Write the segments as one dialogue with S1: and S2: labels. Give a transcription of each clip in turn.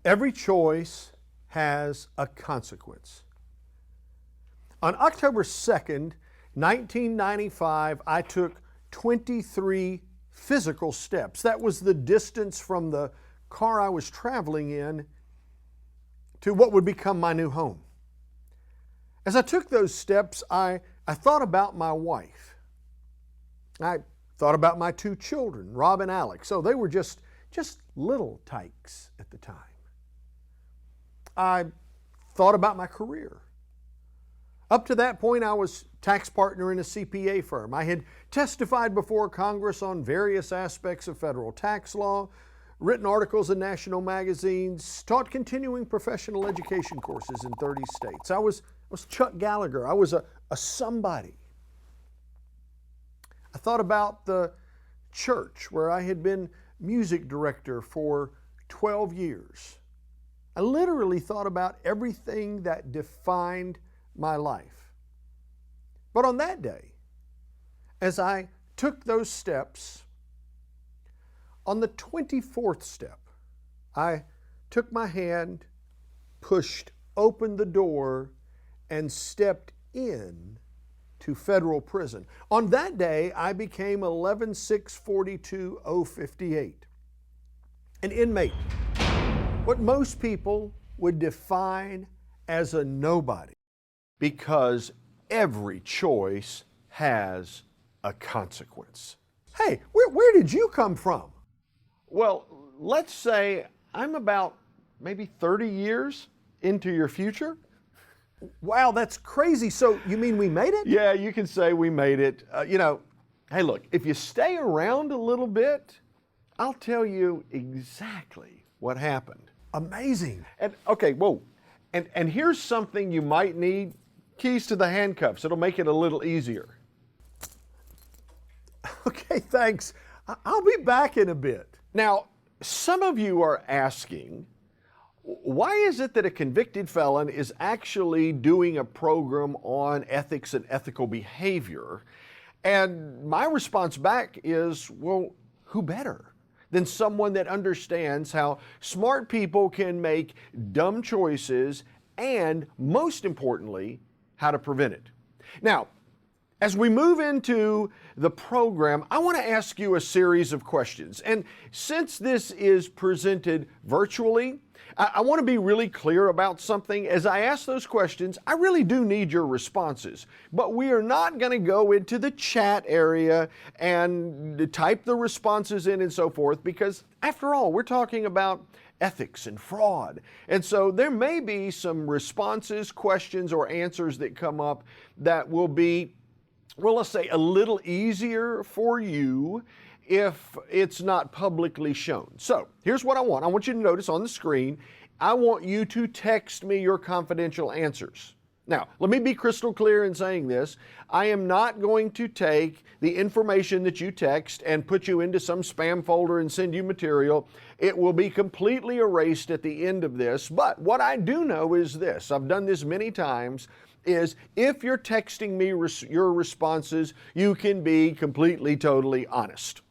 S1: Every choice has a consequence. On October 2nd, 1995, I took 23 physical steps. That was the distance from the car I was traveling in to what would become my new home. As I took those steps, I thought about my wife. I thought about my two children, Rob and Alex. So they were just little tykes at the time. I thought about my career. Up to that point, I was tax partner in a CPA firm. I had testified before Congress on various aspects of federal tax law, written articles in national magazines, taught continuing professional education courses in 30 states. I was Chuck Gallagher. I was a somebody. I thought about the church where I had been music director for 12 years. I literally thought about everything that defined my life. But on that day, as I took those steps, on the 24th step, I took my hand, pushed open the door, and stepped in to federal prison. On that day, I became 11-6-42-058, an inmate, what most people would define as a nobody, because every choice has a consequence. Hey, where did you come from? Well, let's say I'm about maybe 30 years into your future. Wow, that's crazy. So you mean we made it? Yeah, you can say we made it. Hey, look, if you stay around a little bit, I'll tell you exactly what happened. Amazing. And okay, whoa. And here's something you might need. Keys to the handcuffs. It'll make it a little easier. Okay, thanks. I'll be back in a bit. Now, some of you are asking, why is it that a convicted felon is actually doing a program on ethics and ethical behavior? And my response back is, well, who better than someone that understands how smart people can make dumb choices and, most importantly, how to prevent it. Now, as we move into the program, I want to ask you a series of questions. And since this is presented virtually, I want to be really clear about something. As I ask those questions, I really do need your responses. But we are not going to go into the chat area and type the responses in and so forth, because after all, we're talking about ethics and fraud. And so there may be some responses, questions, or answers that come up that will be, well, let's say a little easier for you if it's not publicly shown. So here's what I want. I want you to notice on the screen, I want you to text me your confidential answers. Now, let me be crystal clear in saying this. I am not going to take the information that you text and put you into some spam folder and send you material. It will be completely erased at the end of this. But what I do know is this, I've done this many times, is if you're texting me your responses, you can be completely, totally honest.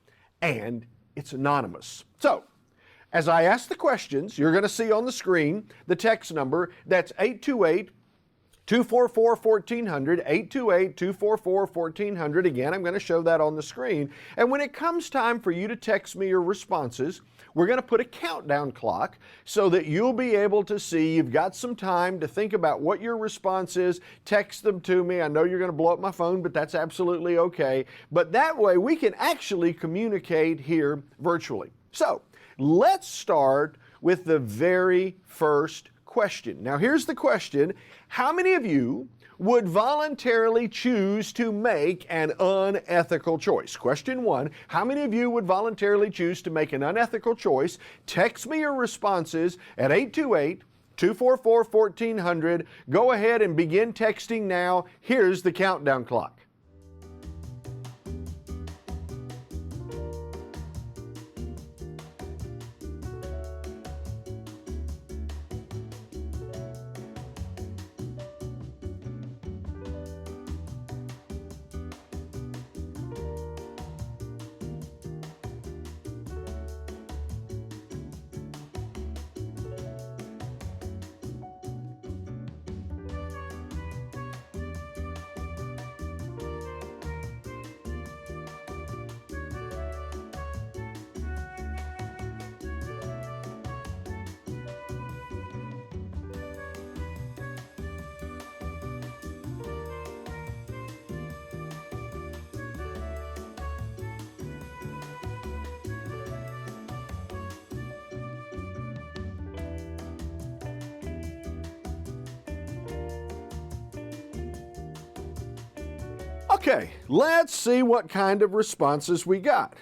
S1: And it's anonymous. So, as I ask the questions, you're going to see on the screen the text number. That's 828-244-1400, 828-244-1400. Again, I'm going to show that on the screen. And when it comes time for you to text me your responses, we're going to put a countdown clock so that you'll be able to see you've got some time to think about what your response is. Text them to me. I know you're going to blow up my phone, but that's absolutely okay. But that way we can actually communicate here virtually. So let's start with the very first question. Now here's the question. How many of you would voluntarily choose to make an unethical choice? Question one, how many of you would voluntarily choose to make an unethical choice? Text me your responses at 828-244-1400. Go ahead and begin texting now. Here's the countdown clock. Okay, let's see what kind of responses we got.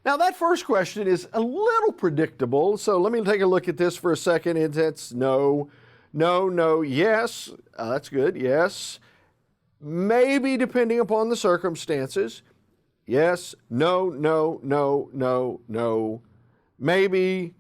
S1: Now that first question is a little predictable, so let me take a look at this for a second. It's no, no, no, yes, that's good, yes, maybe depending upon the circumstances, yes, no, no, no, no, no, maybe.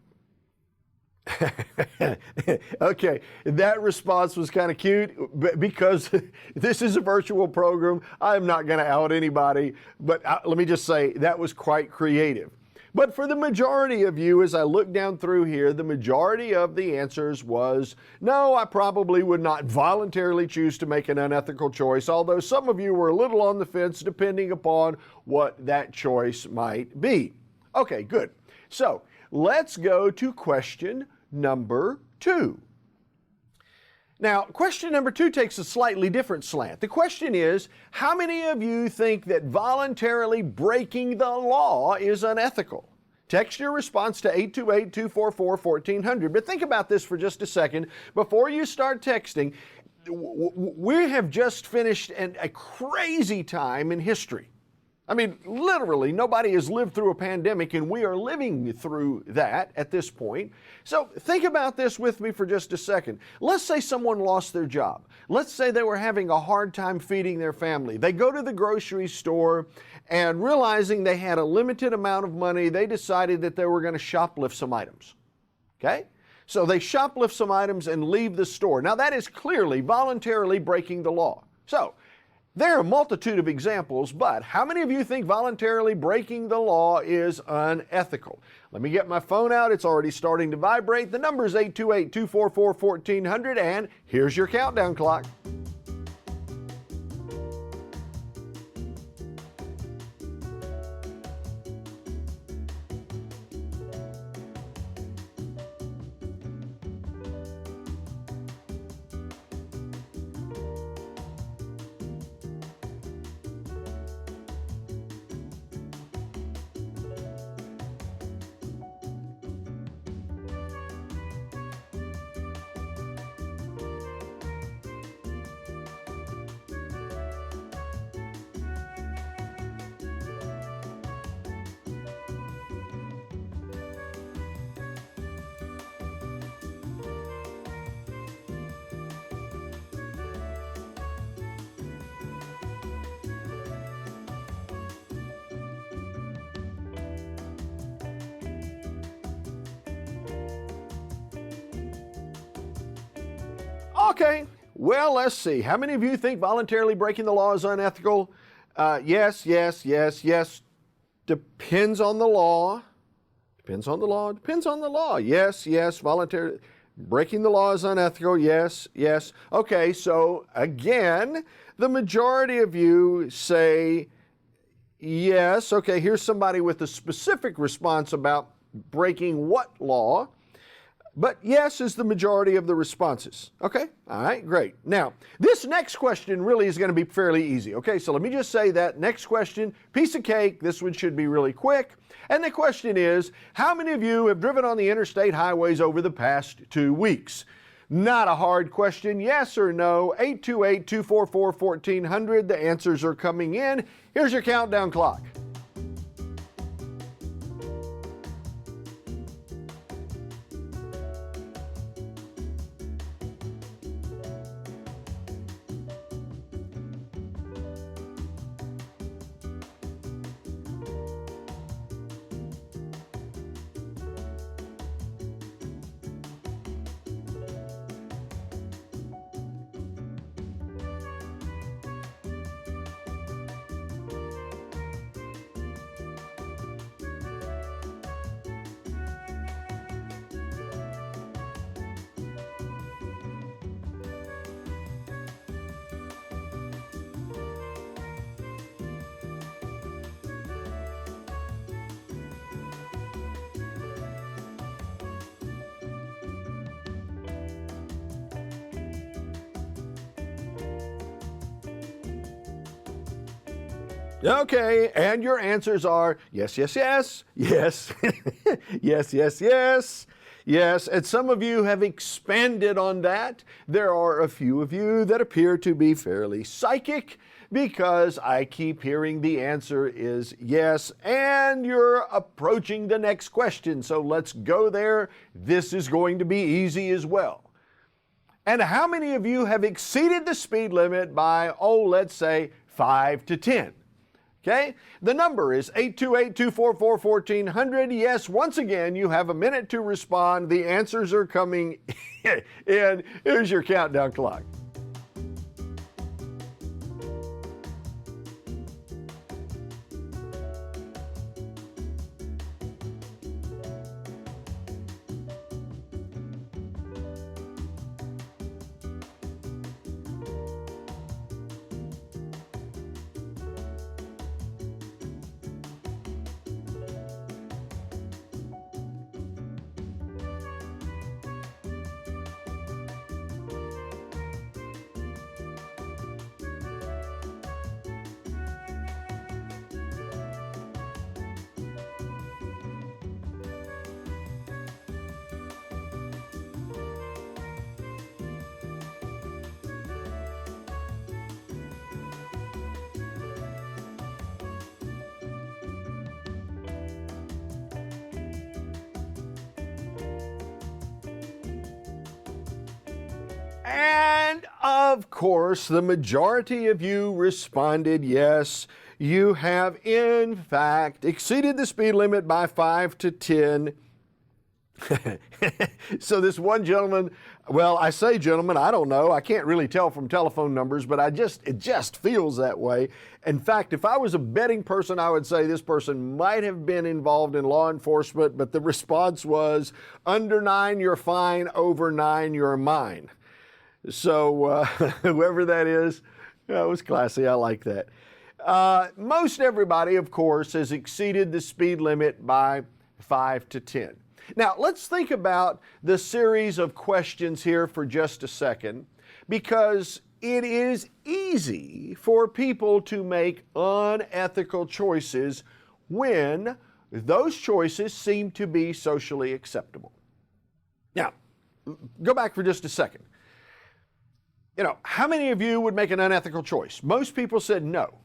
S1: Okay, that response was kind of cute because this is a virtual program. I'm not going to out anybody, but let me just say that was quite creative. But for the majority of you, as I look down through here, the majority of the answers was, no, I probably would not voluntarily choose to make an unethical choice, although some of you were a little on the fence depending upon what that choice might be. Okay, good. So let's go to question number 2. Now, question number 2 takes a slightly different slant. The question is, how many of you think that voluntarily breaking the law is unethical? Text your response to 828-244-1400. But think about this for just a second. Before you start texting, we have just finished a crazy time in history. I mean, literally, nobody has lived through a pandemic, and we are living through that at this point. So think about this with me for just a second. Let's say someone lost their job. Let's say they were having a hard time feeding their family. They go to the grocery store, and realizing they had a limited amount of money, they decided that they were going to shoplift some items. Okay? So they shoplift some items and leave the store. Now, that is clearly voluntarily breaking the law. So there are a multitude of examples, but how many of you think voluntarily breaking the law is unethical? Let me get my phone out. It's already starting to vibrate. The number is 828-244-1400, and here's your countdown clock. Okay, well, let's see. How many of you think voluntarily breaking the law is unethical? Yes, yes, yes, yes. Depends on the law. Depends on the law. Depends on the law. Yes, yes. Voluntarily breaking the law is unethical. Yes, yes. Okay, so again, the majority of you say yes. Okay, here's somebody with a specific response about breaking what law. But yes is the majority of the responses. Okay? All right, great. Now, this next question really is going to be fairly easy. Okay, so let me just say that. Next question, piece of cake. This one should be really quick. And the question is, how many of you have driven on the interstate highways over the past 2 weeks? Not a hard question, yes or no. 828-244-1400. The answers are coming in. Here's your countdown clock. Okay, and your answers are yes, yes, yes, yes, yes, yes, yes, yes, and some of you have expanded on that. There are a few of you that appear to be fairly psychic. because I keep hearing the answer is yes, and you're approaching the next question. So let's go there. This is going to be easy as well. And how many of you have exceeded the speed limit by, let's say 5 to 10? Okay, the number is 828-244-1400. Yes, once again, you have a minute to respond. The answers are coming in. Here's your countdown clock. And of course, the majority of you responded yes. You have in fact exceeded the speed limit by 5 to 10. So this one gentleman, well, I say gentleman, I don't know. I can't really tell from telephone numbers, but it just feels that way. In fact, if I was a betting person, I would say this person might have been involved in law enforcement, but the response was, under 9, you're fine, over 9, you're mine. So whoever that is, that was classy. I like that. Most everybody, of course, has exceeded the speed limit by 5 to 10. Now, let's think about the series of questions here for just a second, because it is easy for people to make unethical choices when those choices seem to be socially acceptable. Now, go back for just a second. How many of you would make an unethical choice? Most people said no.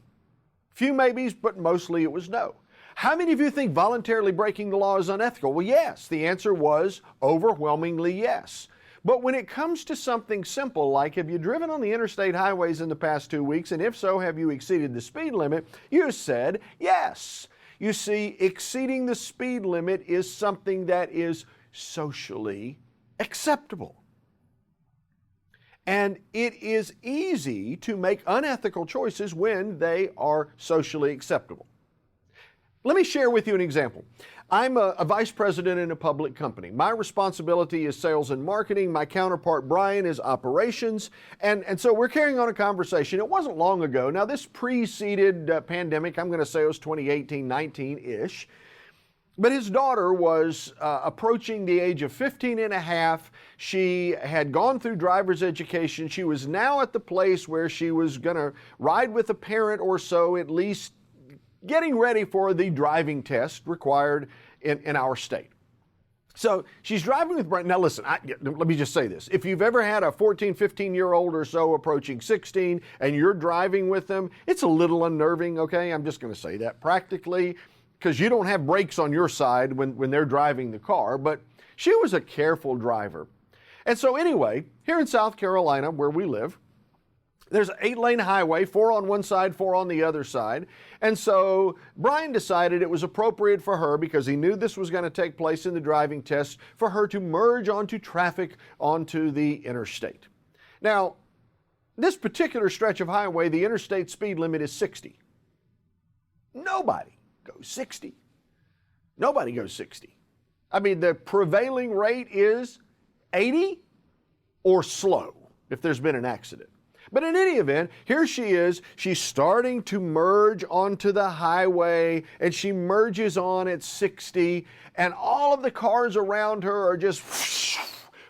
S1: Few maybes, but mostly it was no. How many of you think voluntarily breaking the law is unethical? Well, yes. The answer was overwhelmingly yes. But when it comes to something simple like, have you driven on the interstate highways in the past 2 weeks? And if so, have you exceeded the speed limit? You said yes. You see, exceeding the speed limit is something that is socially acceptable. And it is easy to make unethical choices when they are socially acceptable. Let me share with you an example. I'm a vice president in a public company. My responsibility is sales and marketing. My counterpart, Brian, is operations. And so we're carrying on a conversation. It wasn't long ago. Now, this preceded pandemic. I'm going to say it was 2018, 19-ish. But his daughter was approaching the age of 15 and a half. She had gone through driver's education. She was now at the place where she was going to ride with a parent or so, at least getting ready for the driving test required in our state. So she's driving with Brian. Now listen, let me just say this. If you've ever had a 14, 15-year-old or so approaching 16 and you're driving with them, it's a little unnerving, okay? I'm just going to say that practically, because you don't have brakes on your side when they're driving the car, but she was a careful driver. And so anyway, here in South Carolina, where we live, there's an 8-lane highway, 4 on one side, 4 on the other side. And so Brian decided it was appropriate for her, because he knew this was going to take place in the driving test, for her to merge onto traffic onto the interstate. Now, this particular stretch of highway, the interstate speed limit is 60. Nobody goes 60. Nobody goes 60. I mean, the prevailing rate is 80 or slow if there's been an accident. But in any event, here she is. She's starting to merge onto the highway, and she merges on at 60, and all of the cars around her are just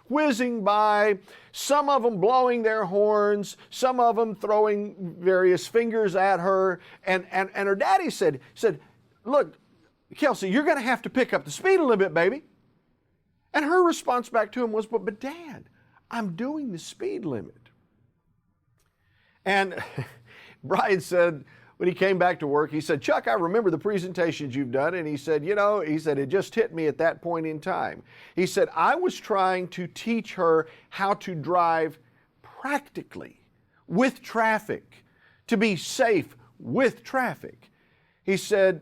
S1: whizzing by, some of them blowing their horns, some of them throwing various fingers at her, and her daddy said, "Look, Kelsey, you're going to have to pick up the speed a little bit, baby." And her response back to him was, but Dad, I'm doing the speed limit. And Brian said, when he came back to work, he said, Chuck, I remember the presentations you've done. And he said, it just hit me at that point in time. He said, I was trying to teach her how to drive practically with traffic, to be safe with traffic. He said,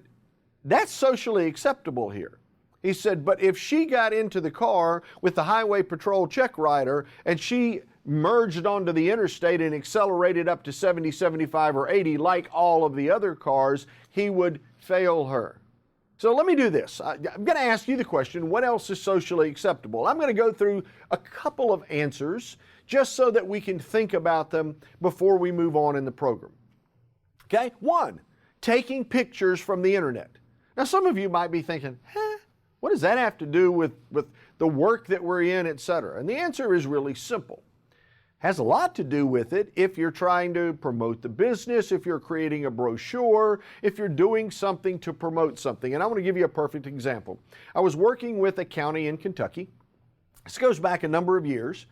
S1: that's socially acceptable here. He said, but if she got into the car with the highway patrol check rider and she merged onto the interstate and accelerated up to 70, 75, or 80 like all of the other cars, he would fail her. So let me do this. I'm going to ask you the question, what else is socially acceptable? I'm going to go through a couple of answers just so that we can think about them before we move on in the program. Okay? 1, taking pictures from the internet. Now some of you might be thinking, what does that have to do with the work that we're in, etc.? And the answer is really simple. Has a lot to do with it if you're trying to promote the business, if you're creating a brochure, if you're doing something to promote something. And I want to give you a perfect example. I was working with a county in Kentucky. This goes back a number of years.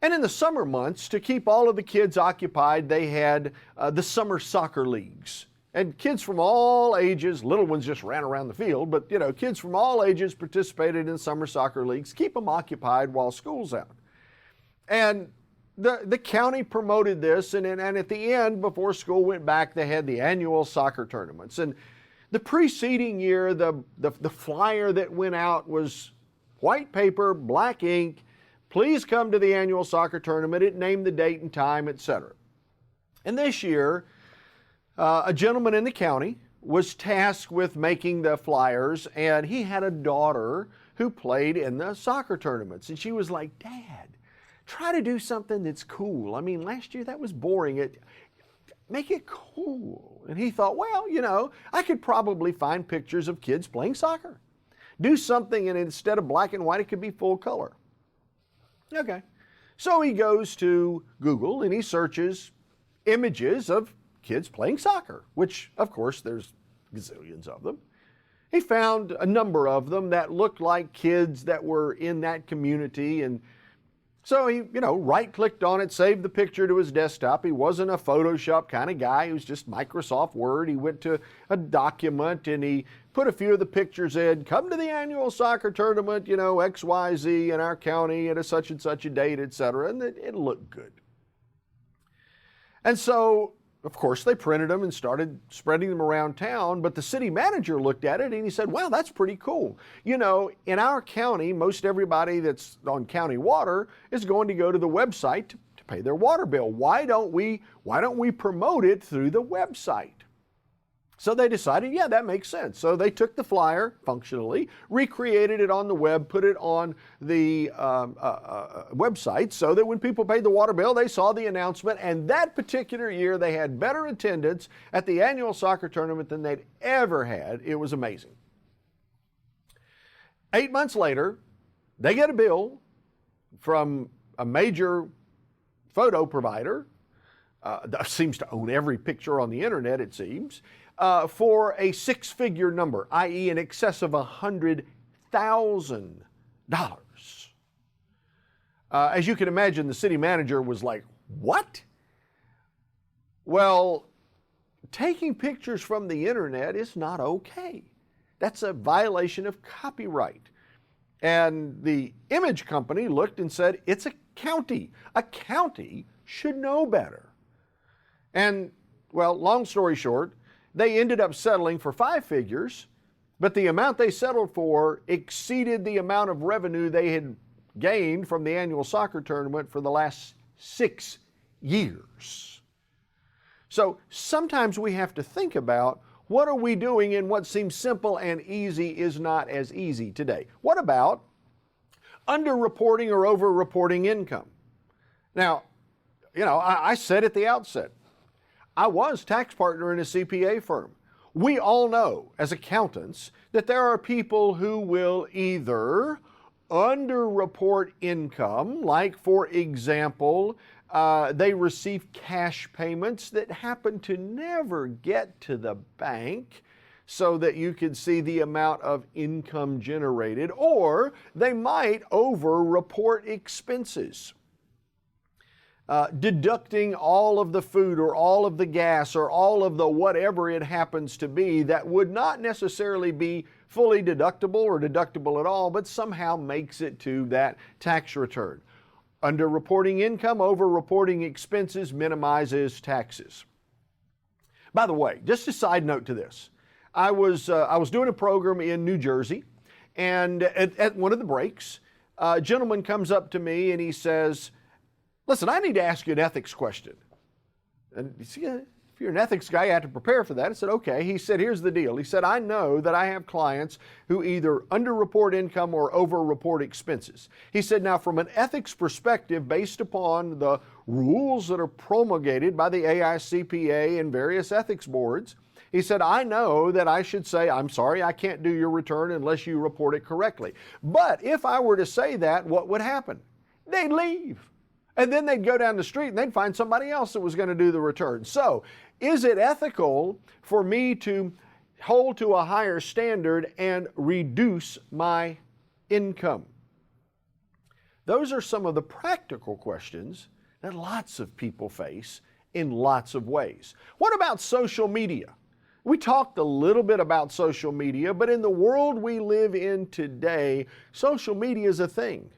S1: And in the summer months, to keep all of the kids occupied, they had the summer soccer leagues. And kids from all ages, little ones just ran around the field, but kids from all ages participated in summer soccer leagues, keep them occupied while school's out. And the county promoted this, and at the end, before school went back, they had the annual soccer tournaments. And the preceding year, the flyer that went out was white paper, black ink, please come to the annual soccer tournament. It named the date and time, etc. And this year, a gentleman in the county was tasked with making the flyers, and he had a daughter who played in the soccer tournaments. And she was like, Dad, try to do something that's cool. I mean, last year that was boring. Make it cool. And he thought, well, I could probably find pictures of kids playing soccer. Do something, and instead of black and white, it could be full color. Okay. So he goes to Google and he searches images of kids playing soccer, which, of course, there's gazillions of them. He found a number of them that looked like kids that were in that community, and so he, right-clicked on it, saved the picture to his desktop. He wasn't a Photoshop kind of guy. He was just Microsoft Word. He went to a document and he put a few of the pictures in. Come to the annual soccer tournament, XYZ in our county at a such and such a date, etc. And it looked good. And so, of course, they printed them and started spreading them around town, but the city manager looked at it and he said, well, that's pretty cool. In our county, most everybody that's on county water is going to go to the website to pay their water bill. Why don't we promote it through the website? So they decided, yeah, that makes sense. So they took the flyer functionally, recreated it on the web, put it on the website so that when people paid the water bill, they saw the announcement. And that particular year, they had better attendance at the annual soccer tournament than they'd ever had. It was amazing. 8 months later, they get a bill from a major photo provider that seems to own every picture on the internet, it seems, for a six-figure number, i.e. in excess of $100,000. As you can imagine, the city manager was like, what? Well, taking pictures from the internet is not okay. That's a violation of copyright. And the image company looked and said, it's a county. A county should know better. And, well, long story short, they ended up settling for 5 figures, but the amount they settled for exceeded the amount of revenue they had gained from the annual soccer tournament for the last 6 years. So sometimes we have to think about, what are we doing, and what seems simple and easy is not as easy today. What about underreporting or overreporting income? Now, I said at the outset, I was tax partner in a CPA firm. We all know as accountants that there are people who will either underreport income, like for example, they receive cash payments that happen to never get to the bank so that you can see the amount of income generated, or they might overreport expenses. deducting all of the food or all of the gas or all of the whatever it happens to be that would not necessarily be fully deductible or deductible at all, but somehow makes it to that tax return. Under-reporting income, over-reporting expenses minimizes taxes. By the way, just a side note to this. I was doing a program in New Jersey, and at one of the breaks, a gentleman comes up to me and he says, "Listen, I need to ask you an ethics question." And you see, if you're an ethics guy, you have to prepare for that. I said, okay. He said, here's the deal. He said, I know that I have clients who either underreport income or overreport expenses. He said, now from an ethics perspective, based upon the rules that are promulgated by the AICPA and various ethics boards, he said, I know that I should say, I'm sorry, I can't do your return unless you report it correctly. But if I were to say that, what would happen? They'd leave. And then they'd go down the street and they'd find somebody else that was going to do the return. So, is it ethical for me to hold to a higher standard and reduce my income? Those are some of the practical questions that lots of people face in lots of ways. What about social media? We talked a little bit about social media, but in the world we live in today, social media is a thing.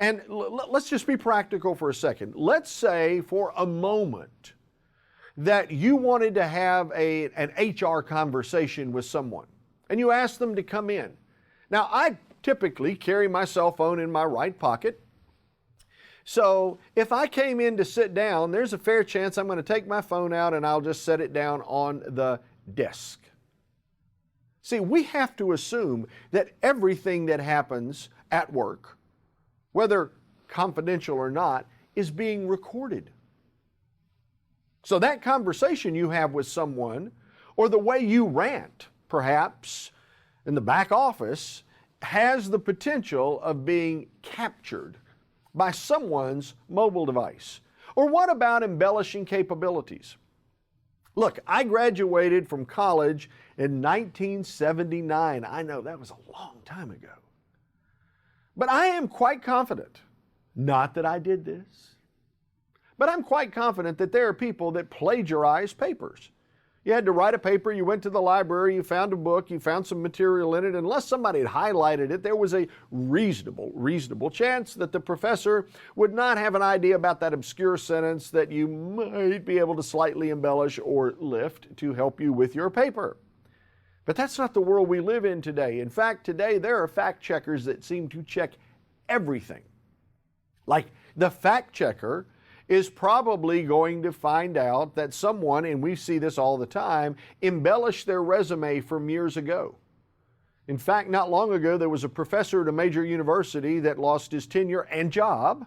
S1: And let's just be practical for a second. Let's say for a moment that you wanted to have an HR conversation with someone and you asked them to come in. Now, I typically carry my cell phone in my right pocket. So if I came in to sit down, there's a fair chance I'm going to take my phone out and I'll just set it down on the desk. See, we have to assume that everything that happens at work, whether confidential or not, is being recorded. So that conversation you have with someone, or the way you rant, perhaps, in the back office, has the potential of being captured by someone's mobile device. Or what about embellishing capabilities? Look, I graduated from college in 1979. I know that was a long time ago. But I am quite confident, not that I did this, but I'm quite confident that there are people that plagiarize papers. You had to write a paper, you went to the library, you found a book, you found some material in it. Unless somebody had highlighted it, there was a reasonable chance that the professor would not have an idea about that obscure sentence that you might be able to slightly embellish or lift to help you with your paper. But that's not the world we live in today. In fact, today there are fact checkers that seem to check everything. Like the fact checker is probably going to find out that someone, and we see this all the time, embellished their resume from years ago. In fact, not long ago there was a professor at a major university that lost his tenure and job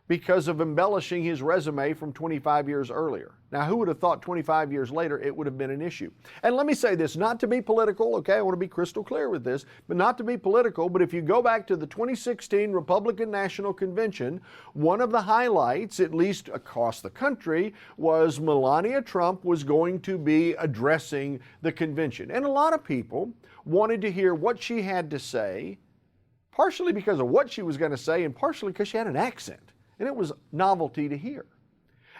S1: because of embellishing his resume from 25 years earlier. Now, who would have thought 25 years later it would have been an issue? And let me say this, not to be political, okay, I want to be crystal clear with this, but not to be political, but if you go back to the 2016 Republican National Convention, one of the highlights, at least across the country, was Melania Trump was going to be addressing the convention. And a lot of people wanted to hear what she had to say, partially because of what she was going to say and partially because she had an accent. And it was novelty to hear.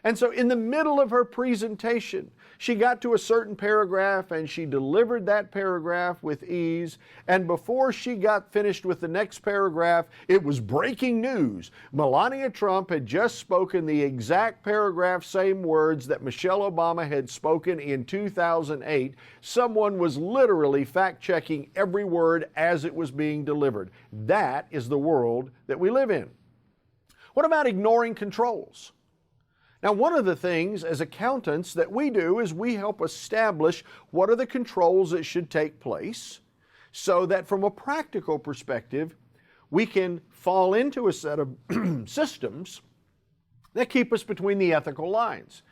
S1: And so in the middle of her presentation, she got to a certain paragraph and she delivered that paragraph with ease. And before she got finished with the next paragraph, it was breaking news. Melania Trump had just spoken the exact paragraph, same words that Michelle Obama had spoken in 2008. Someone was literally fact-checking every word as it was being delivered. That is the world that we live in. What about ignoring controls? Now, one of the things as accountants that we do is we help establish what are the controls that should take place so that from a practical perspective, we can fall into a set of systems that keep us between the ethical lines.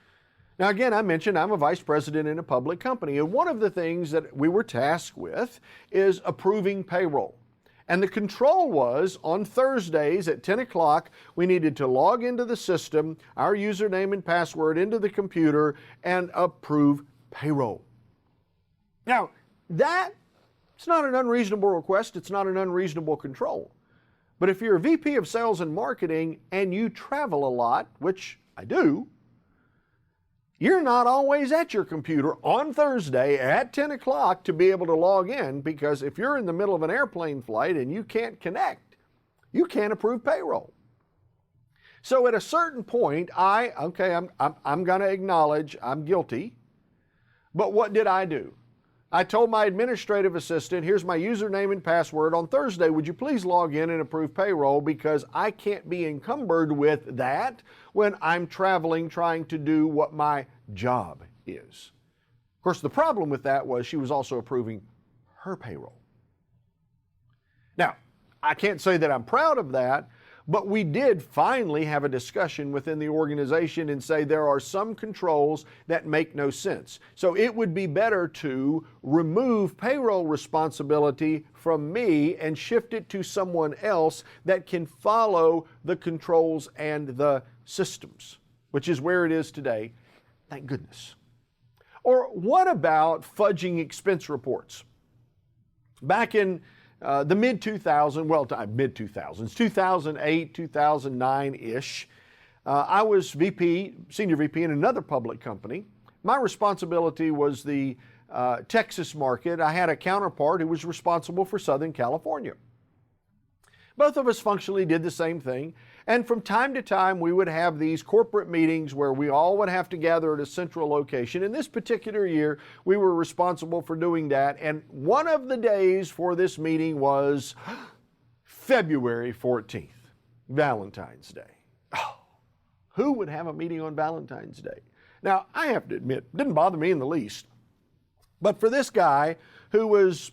S1: Now, again, I mentioned I'm a vice president in a public company, and one of the things that we were tasked with is approving payroll. And the control was on Thursdays at 10 o'clock, we needed to log into the system, our username and password into the computer, and approve payroll. Now, that's not an unreasonable request. It's not an unreasonable control. But if you're a VP of sales and marketing and you travel a lot, which I do, you're not always at your computer on Thursday at 10 o'clock to be able to log in, because if you're in the middle of an airplane flight and you can't connect, you can't approve payroll. So at a certain point, I'm going to acknowledge I'm guilty. But what did I do? I told my administrative assistant, here's my username and password. On Thursday, would you please log in and approve payroll, because I can't be encumbered with that when I'm traveling trying to do what my job is. Of course, the problem with that was she was also approving her payroll. Now, I can't say that I'm proud of that, but we did finally have a discussion within the organization and say there are some controls that make no sense. So it would be better to remove payroll responsibility from me and shift it to someone else that can follow the controls and the systems, which is where it is today. Thank goodness. Or what about fudging expense reports? Back in the mid-2000s, 2008, 2009-ish, I was senior VP in another public company. My responsibility was the Texas market. I had a counterpart who was responsible for Southern California. Both of us functionally did the same thing, and from time to time we would have these corporate meetings where we all would have to gather at a central location. In this particular year, we were responsible for doing that, and one of the days for this meeting was February 14th, Valentine's Day. Oh, who would have a meeting on Valentine's Day? Now, I have to admit, it didn't bother me in the least, but for this guy who was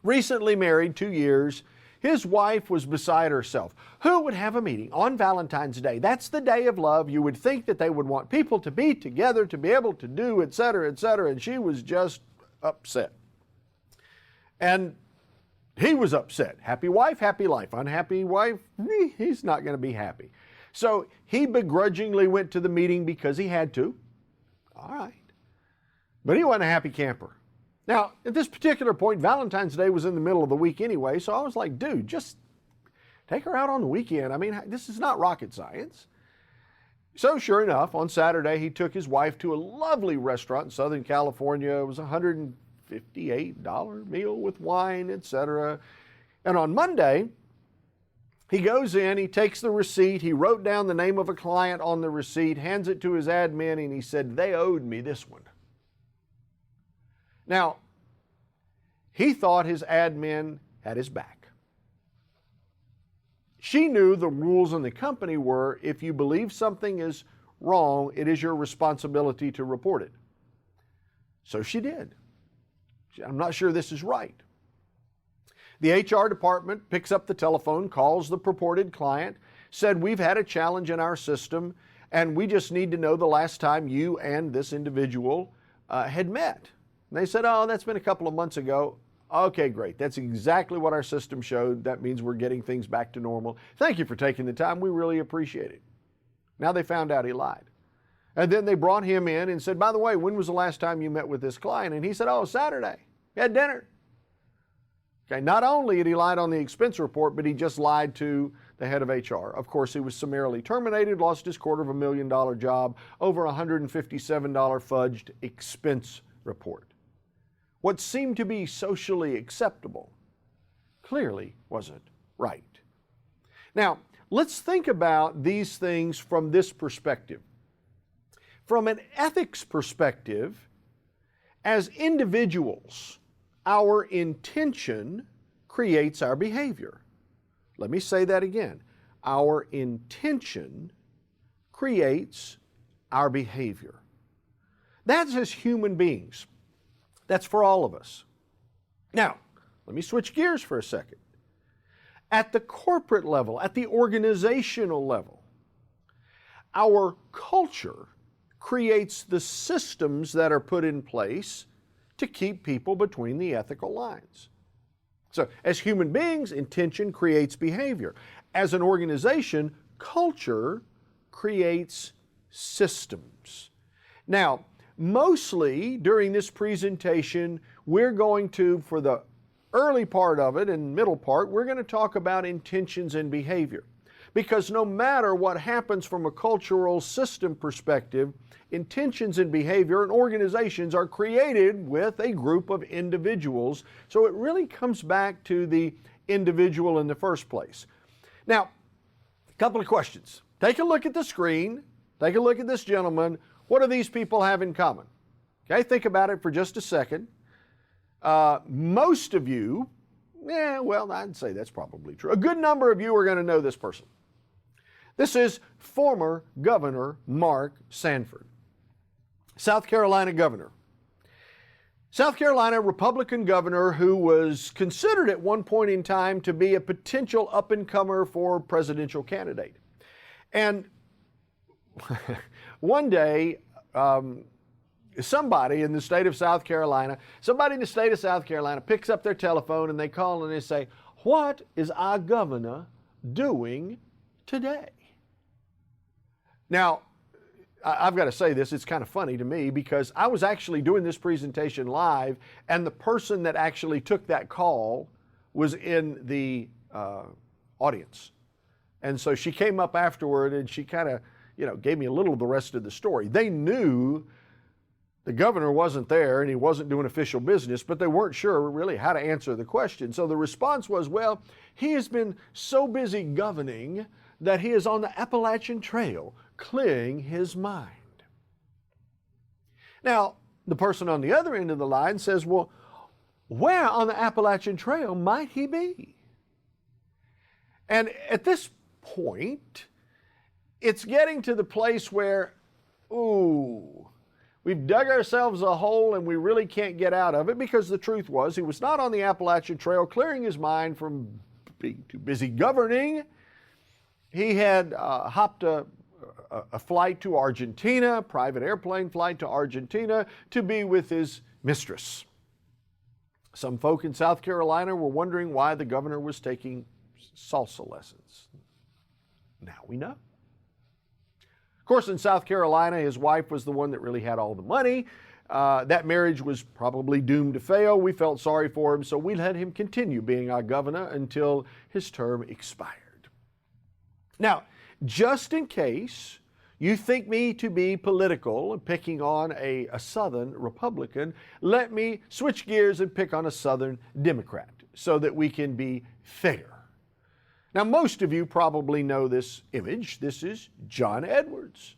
S1: recently married 2 years, his wife was beside herself. Who would have a meeting on Valentine's Day? That's the day of love. You would think that they would want people to be together, to be able to do, et cetera, and she was just upset. And he was upset. Happy wife, happy life. Unhappy wife, he's not going to be happy. So he begrudgingly went to the meeting because he had to. All right. But he wasn't a happy camper. Now, at this particular point, Valentine's Day was in the middle of the week anyway, so I was like, dude, just take her out on the weekend. I mean, this is not rocket science. So sure enough, on Saturday, he took his wife to a lovely restaurant in Southern California. It was a $158 meal with wine, etc. And on Monday, he goes in, he takes the receipt, he wrote down the name of a client on the receipt, hands it to his admin, and he said, they owed me this one. Now, he thought his admin had his back. She knew the rules in the company were, if you believe something is wrong, it is your responsibility to report it. So she did. I'm not sure this is right. The HR department picks up the telephone, calls the purported client, said, we've had a challenge in our system, and we just need to know the last time you and this individual had met. And they said, oh, that's been a couple of months ago. Okay, great. That's exactly what our system showed. That means we're getting things back to normal. Thank you for taking the time. We really appreciate it. Now they found out he lied. And then they brought him in and said, by the way, when was the last time you met with this client? And he said, oh, Saturday. We had dinner. Okay, not only had he lied on the expense report, but he just lied to the head of HR. Of course, he was summarily terminated, lost his $250,000 job over a $157 fudged expense report. What seemed to be socially acceptable clearly wasn't right. Now, let's think about these things from this perspective. From an ethics perspective, as individuals, our intention creates our behavior. Let me say that again. Our intention creates our behavior. That's as human beings. That's for all of us. Now, let me switch gears for a second. At the corporate level, at the organizational level, our culture creates the systems that are put in place to keep people between the ethical lines. So, as human beings, intention creates behavior. As an organization, culture creates systems. Now, mostly during this presentation, we're going to, for the early part of it and middle part, we're going to talk about intentions and behavior. Because no matter what happens from a cultural system perspective, intentions and behavior and organizations are created with a group of individuals. So it really comes back to the individual in the first place. Now, a couple of questions. Take a look at the screen. Take a look at this gentleman. What do these people have in common? Okay, think about it for just a second. Most of you, well, I'd say that's probably true. A good number of you are going to know this person. This is former Governor Mark Sanford, South Carolina governor. South Carolina Republican governor who was considered at one point in time to be a potential up-and-comer for presidential candidate. And one day, somebody in the state of South Carolina picks up their telephone and they call and they say, "What is our governor doing today?" Now, I've got to say this, it's kind of funny to me because I was actually doing this presentation live and the person that actually took that call was in the audience. And so she came up afterward and she kind of, gave me a little of the rest of the story. They knew the governor wasn't there and he wasn't doing official business, but they weren't sure really how to answer the question. So the response was, well, he has been so busy governing that he is on the Appalachian Trail clearing his mind. Now, the person on the other end of the line says, well, where on the Appalachian Trail might he be? And at this point, it's getting to the place where, we've dug ourselves a hole and we really can't get out of it, because the truth was he was not on the Appalachian Trail clearing his mind from being too busy governing. He had hopped a flight to Argentina, a private airplane flight to Argentina to be with his mistress. Some folk in South Carolina were wondering why the governor was taking salsa lessons. Now we know. Of course, in South Carolina, his wife was the one that really had all the money. That marriage was probably doomed to fail. We felt sorry for him, so we let him continue being our governor until his term expired. Now, just in case you think me to be political and picking on a Southern Republican, let me switch gears and pick on a Southern Democrat so that we can be fair. Now, most of you probably know this image. This is John Edwards.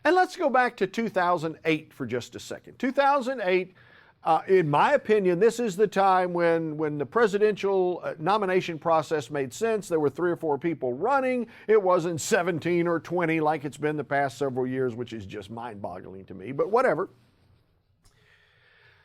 S1: And let's go back to 2008 for just a second. 2008, in my opinion, this is the time when the presidential nomination process made sense. There were 3 or 4 people running. It wasn't 17 or 20 like it's been the past several years, which is just mind-boggling to me, but whatever.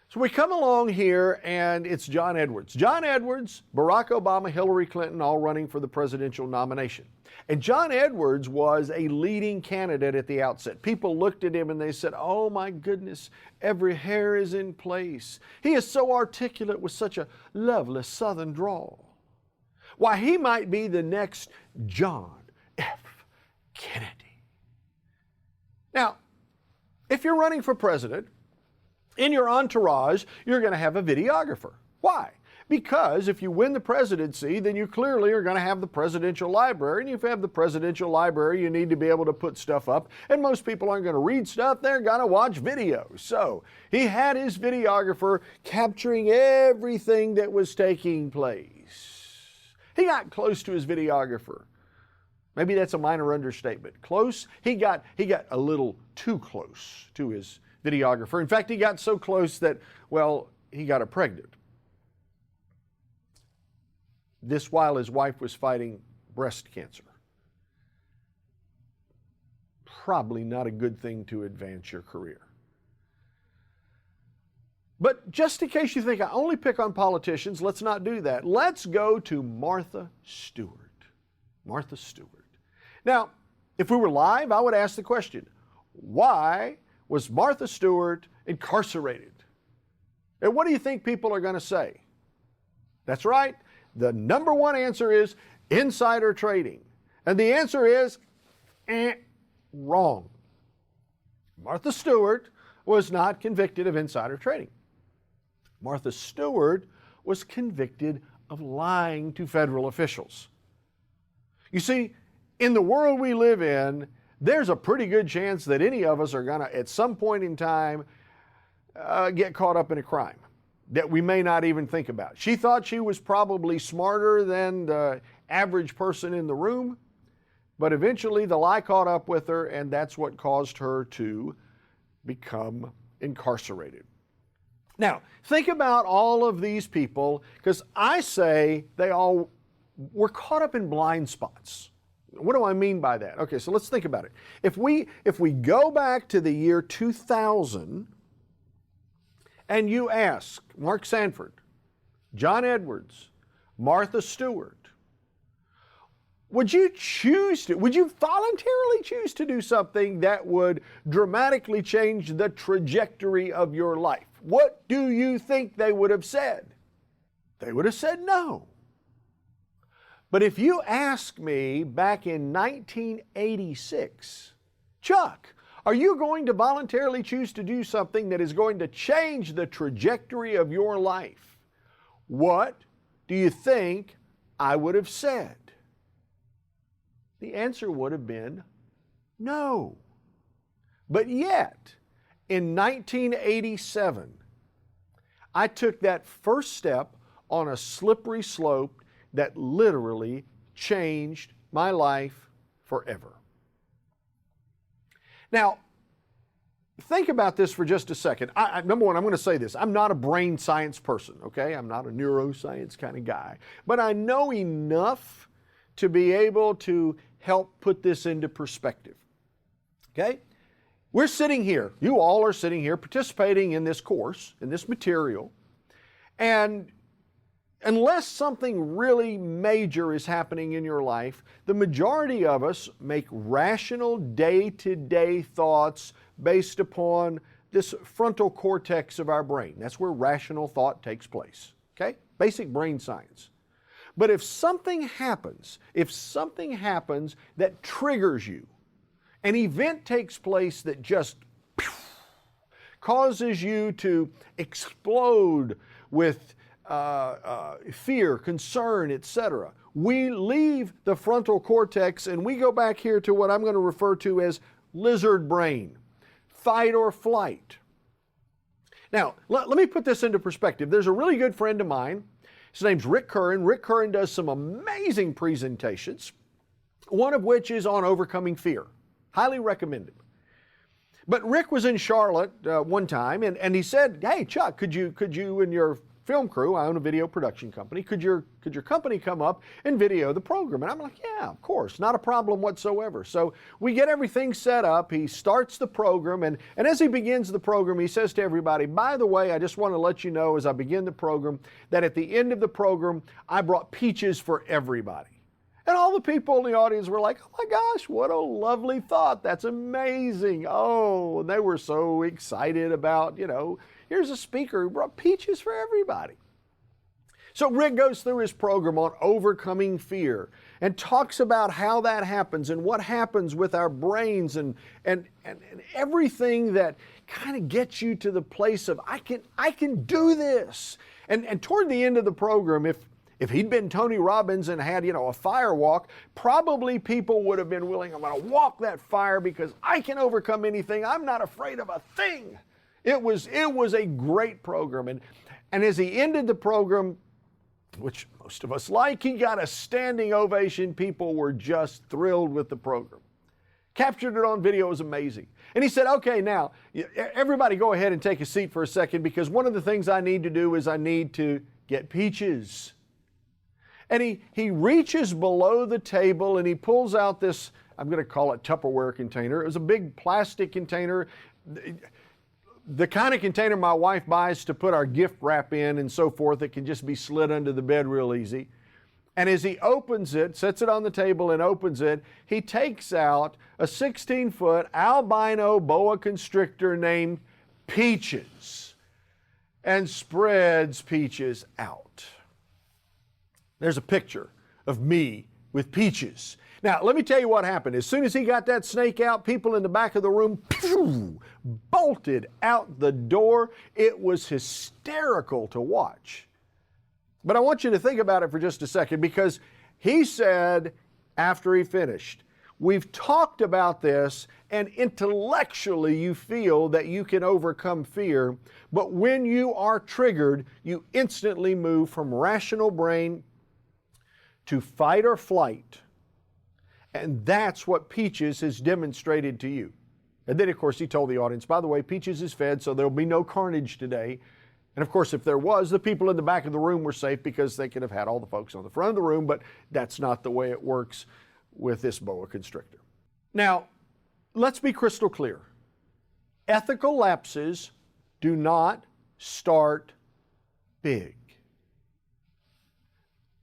S1: So we come along here and it's John Edwards. John Edwards, Barack Obama, Hillary Clinton, all running for the presidential nomination. And John Edwards was a leading candidate at the outset. People looked at him and they said, oh my goodness, every hair is in place. He is so articulate with such a lovely Southern drawl. Why, he might be the next John F. Kennedy. Now, if you're running for president, in your entourage, you're going to have a videographer. Why? Because if you win the presidency, then you clearly are going to have the presidential library. And if you have the presidential library, you need to be able to put stuff up. And most people aren't going to read stuff, they're going to watch videos. So he had his videographer capturing everything that was taking place. He got close to his videographer. Maybe that's a minor understatement. Close? He got a little too close to his videographer. In fact, he got so close that, well, he got her pregnant. This while his wife was fighting breast cancer. Probably not a good thing to advance your career. But just in case you think I only pick on politicians, let's not do that. Let's go to Martha Stewart. Martha Stewart. Now, if we were live, I would ask the question, why was Martha Stewart incarcerated? And what do you think people are going to say? That's right. The number one answer is insider trading. And the answer is wrong. Martha Stewart was not convicted of insider trading. Martha Stewart was convicted of lying to federal officials. You see, in the world we live in, there's a pretty good chance that any of us are going to, at some point in time, get caught up in a crime that we may not even think about. She thought she was probably smarter than the average person in the room, but eventually the lie caught up with her, and that's what caused her to become incarcerated. Now, think about all of these people, because I say they all were caught up in blind spots. What do I mean by that? Okay, so let's think about it. If we go back to the year 2000, and you ask Mark Sanford, John Edwards, Martha Stewart, would you voluntarily choose to do something that would dramatically change the trajectory of your life? What do you think they would have said? They would have said no. But if you ask me back in 1986, Chuck, are you going to voluntarily choose to do something that is going to change the trajectory of your life? What do you think I would have said? The answer would have been no. But yet, in 1987, I took that first step on a slippery slope that literally changed my life forever. Now, think about this for just a second. Number one, I'm going to say this. I'm not a brain science person, okay? I'm not a neuroscience kind of guy. But I know enough to be able to help put this into perspective, okay? We're sitting here. You all are sitting here participating in this course, in this material. And unless something really major is happening in your life, the majority of us make rational day-to-day thoughts based upon this frontal cortex of our brain. That's where rational thought takes place, okay? Basic brain science. But if something happens that triggers you, an event takes place that just causes you to explode with fear, concern, etc. We leave the frontal cortex and we go back here to what I'm going to refer to as lizard brain, fight or flight. Now, let me put this into perspective. There's a really good friend of mine. His name's Rick Curran. Rick Curran does some amazing presentations, one of which is on overcoming fear. Highly recommended. But Rick was in Charlotte one time, and he said, "Hey, Chuck, could you and your film crew, I own a video production company, could your company come up and video the program?" And I'm like, "Yeah, of course, not a problem whatsoever." So we get everything set up. He starts the program, and as he begins the program, he says to everybody, "By the way, I just want to let you know as I begin the program that at the end of the program, I brought peaches for everybody." And all the people in the audience were like, "Oh my gosh, what a lovely thought. That's amazing." Oh, and they were so excited about, here's a speaker who brought peaches for everybody. So Rick goes through his program on overcoming fear and talks about how that happens and what happens with our brains and everything that kind of gets you to the place of, I can do this. And toward the end of the program, if he'd been Tony Robbins and had, a fire walk, probably people would have been willing, I'm going to walk that fire because I can overcome anything. I'm not afraid of a thing. It was a great program. And as he ended the program, which most of us like, he got a standing ovation. People were just thrilled with the program. Captured it on video. It was amazing. And he said, "Okay, now, everybody go ahead and take a seat for a second, because one of the things I need to do is I need to get peaches." And he reaches below the table and he pulls out this, I'm going to call it Tupperware container. It was a big plastic container, the kind of container my wife buys to put our gift wrap in and so forth. It can just be slid under the bed real easy. And as he opens it, sets it on the table and opens it, he takes out a 16-foot albino boa constrictor named Peaches and spreads Peaches out. There's a picture of me with Peaches. Now, let me tell you what happened. As soon as he got that snake out, people in the back of the room bolted out the door. It was hysterical to watch. But I want you to think about it for just a second, because he said after he finished, we've talked about this and intellectually you feel that you can overcome fear, but when you are triggered, you instantly move from rational brain to fight or flight. And that's what Peaches has demonstrated to you. And then, of course, he told the audience, by the way, Peaches is fed, so there'll be no carnage today. And of course, if there was, the people in the back of the room were safe because they could have had all the folks on the front of the room, but that's not the way it works with this boa constrictor. Now, let's be crystal clear. Ethical lapses do not start big.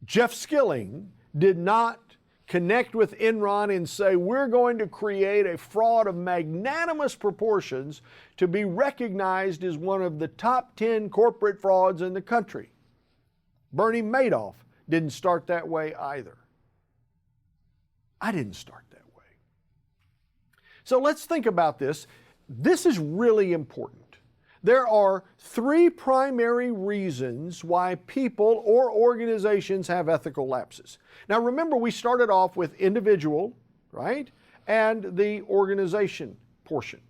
S1: Jeff Skilling did not connect with Enron and say, we're going to create a fraud of magnanimous proportions to be recognized as one of the top 10 corporate frauds in the country. Bernie Madoff didn't start that way either. I didn't start that way. So let's think about this. This is really important. There are three primary reasons why people or organizations have ethical lapses. Now remember, we started off with individual, right, and the organization portion.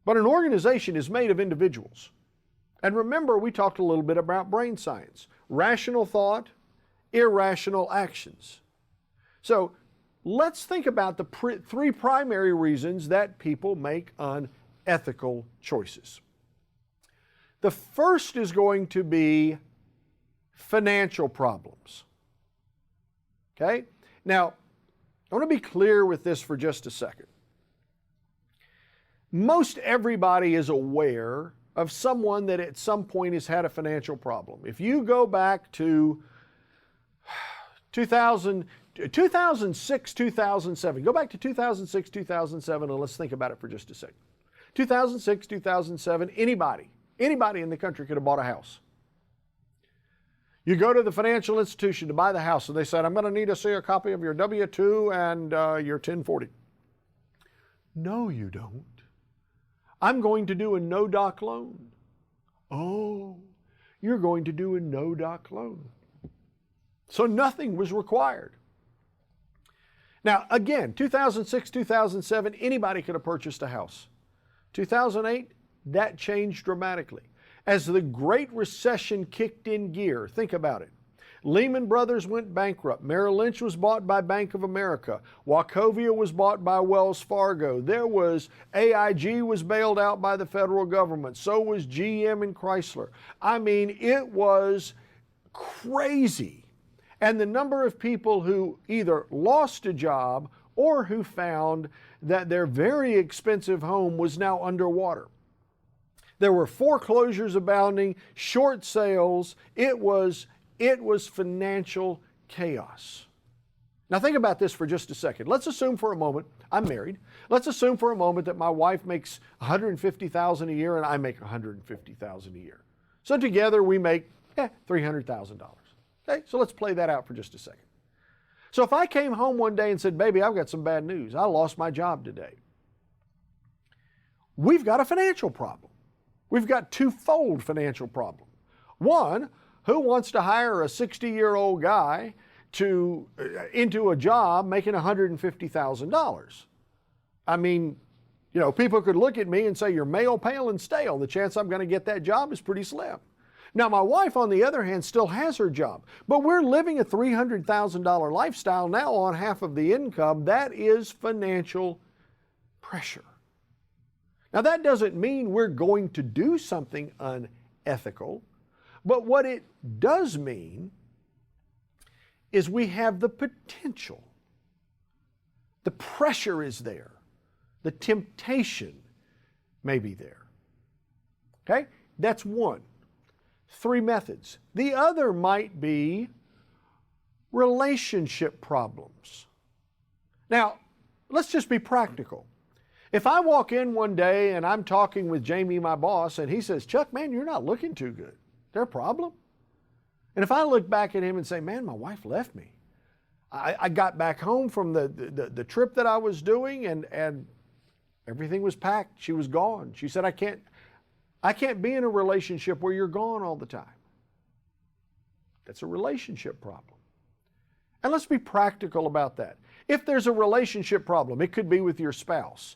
S1: But an organization is made of individuals. And remember, we talked a little bit about brain science. Rational thought, irrational actions. So let's think about the three primary reasons that people make unethical choices. The first is going to be financial problems. Okay? Now, I want to be clear with this for just a second. Most everybody is aware of someone that at some point has had a financial problem. If you go back to 2006, 2007, go back to 2006, 2007, and let's think about it for just a second. 2006, 2007, anybody in the country could have bought a house. You go to the financial institution to buy the house, and they said, I'm going to need to see a copy of your W-2 and your 1040. No, you don't. I'm going to do a no-doc loan. Oh, you're going to do a no-doc loan. So nothing was required. Now, again, 2006, 2007, anybody could have purchased a house. 2008, that changed dramatically. As the Great Recession kicked in gear, think about it. Lehman Brothers went bankrupt. Merrill Lynch was bought by Bank of America. Wachovia was bought by Wells Fargo. AIG was bailed out by the federal government. So was GM and Chrysler. I mean, it was crazy. And the number of people who either lost a job or who found that their very expensive home was now underwater. There were foreclosures abounding, short sales. It was financial chaos. Now think about this for just a second. Let's assume for a moment, I'm married. Let's assume for a moment that my wife makes $150,000 a year and I make $150,000 a year. So together we make $300,000. Okay, so let's play that out for just a second. So if I came home one day and said, baby, I've got some bad news. I lost my job today. We've got a financial problem. We've got twofold financial problem. One, who wants to hire a 60-year-old guy into a job making $150,000? I mean, people could look at me and say, you're male, pale, and stale. The chance I'm going to get that job is pretty slim. Now, my wife, on the other hand, still has her job, but we're living a $300,000 lifestyle now on half of the income. That is financial pressure. Now, that doesn't mean we're going to do something unethical, but what it does mean is we have the potential. The pressure is there. The temptation may be there. Okay? That's one. 3 methods. The other might be relationship problems. Now, let's just be practical. If I walk in one day and I'm talking with Jamie, my boss, and he says, Chuck, man, you're not looking too good. Is there a problem? And if I look back at him and say, man, my wife left me. I got back home from the trip that I was doing and everything was packed. She was gone. She said, I can't be in a relationship where you're gone all the time. That's a relationship problem. And let's be practical about that. If there's a relationship problem, it could be with your spouse.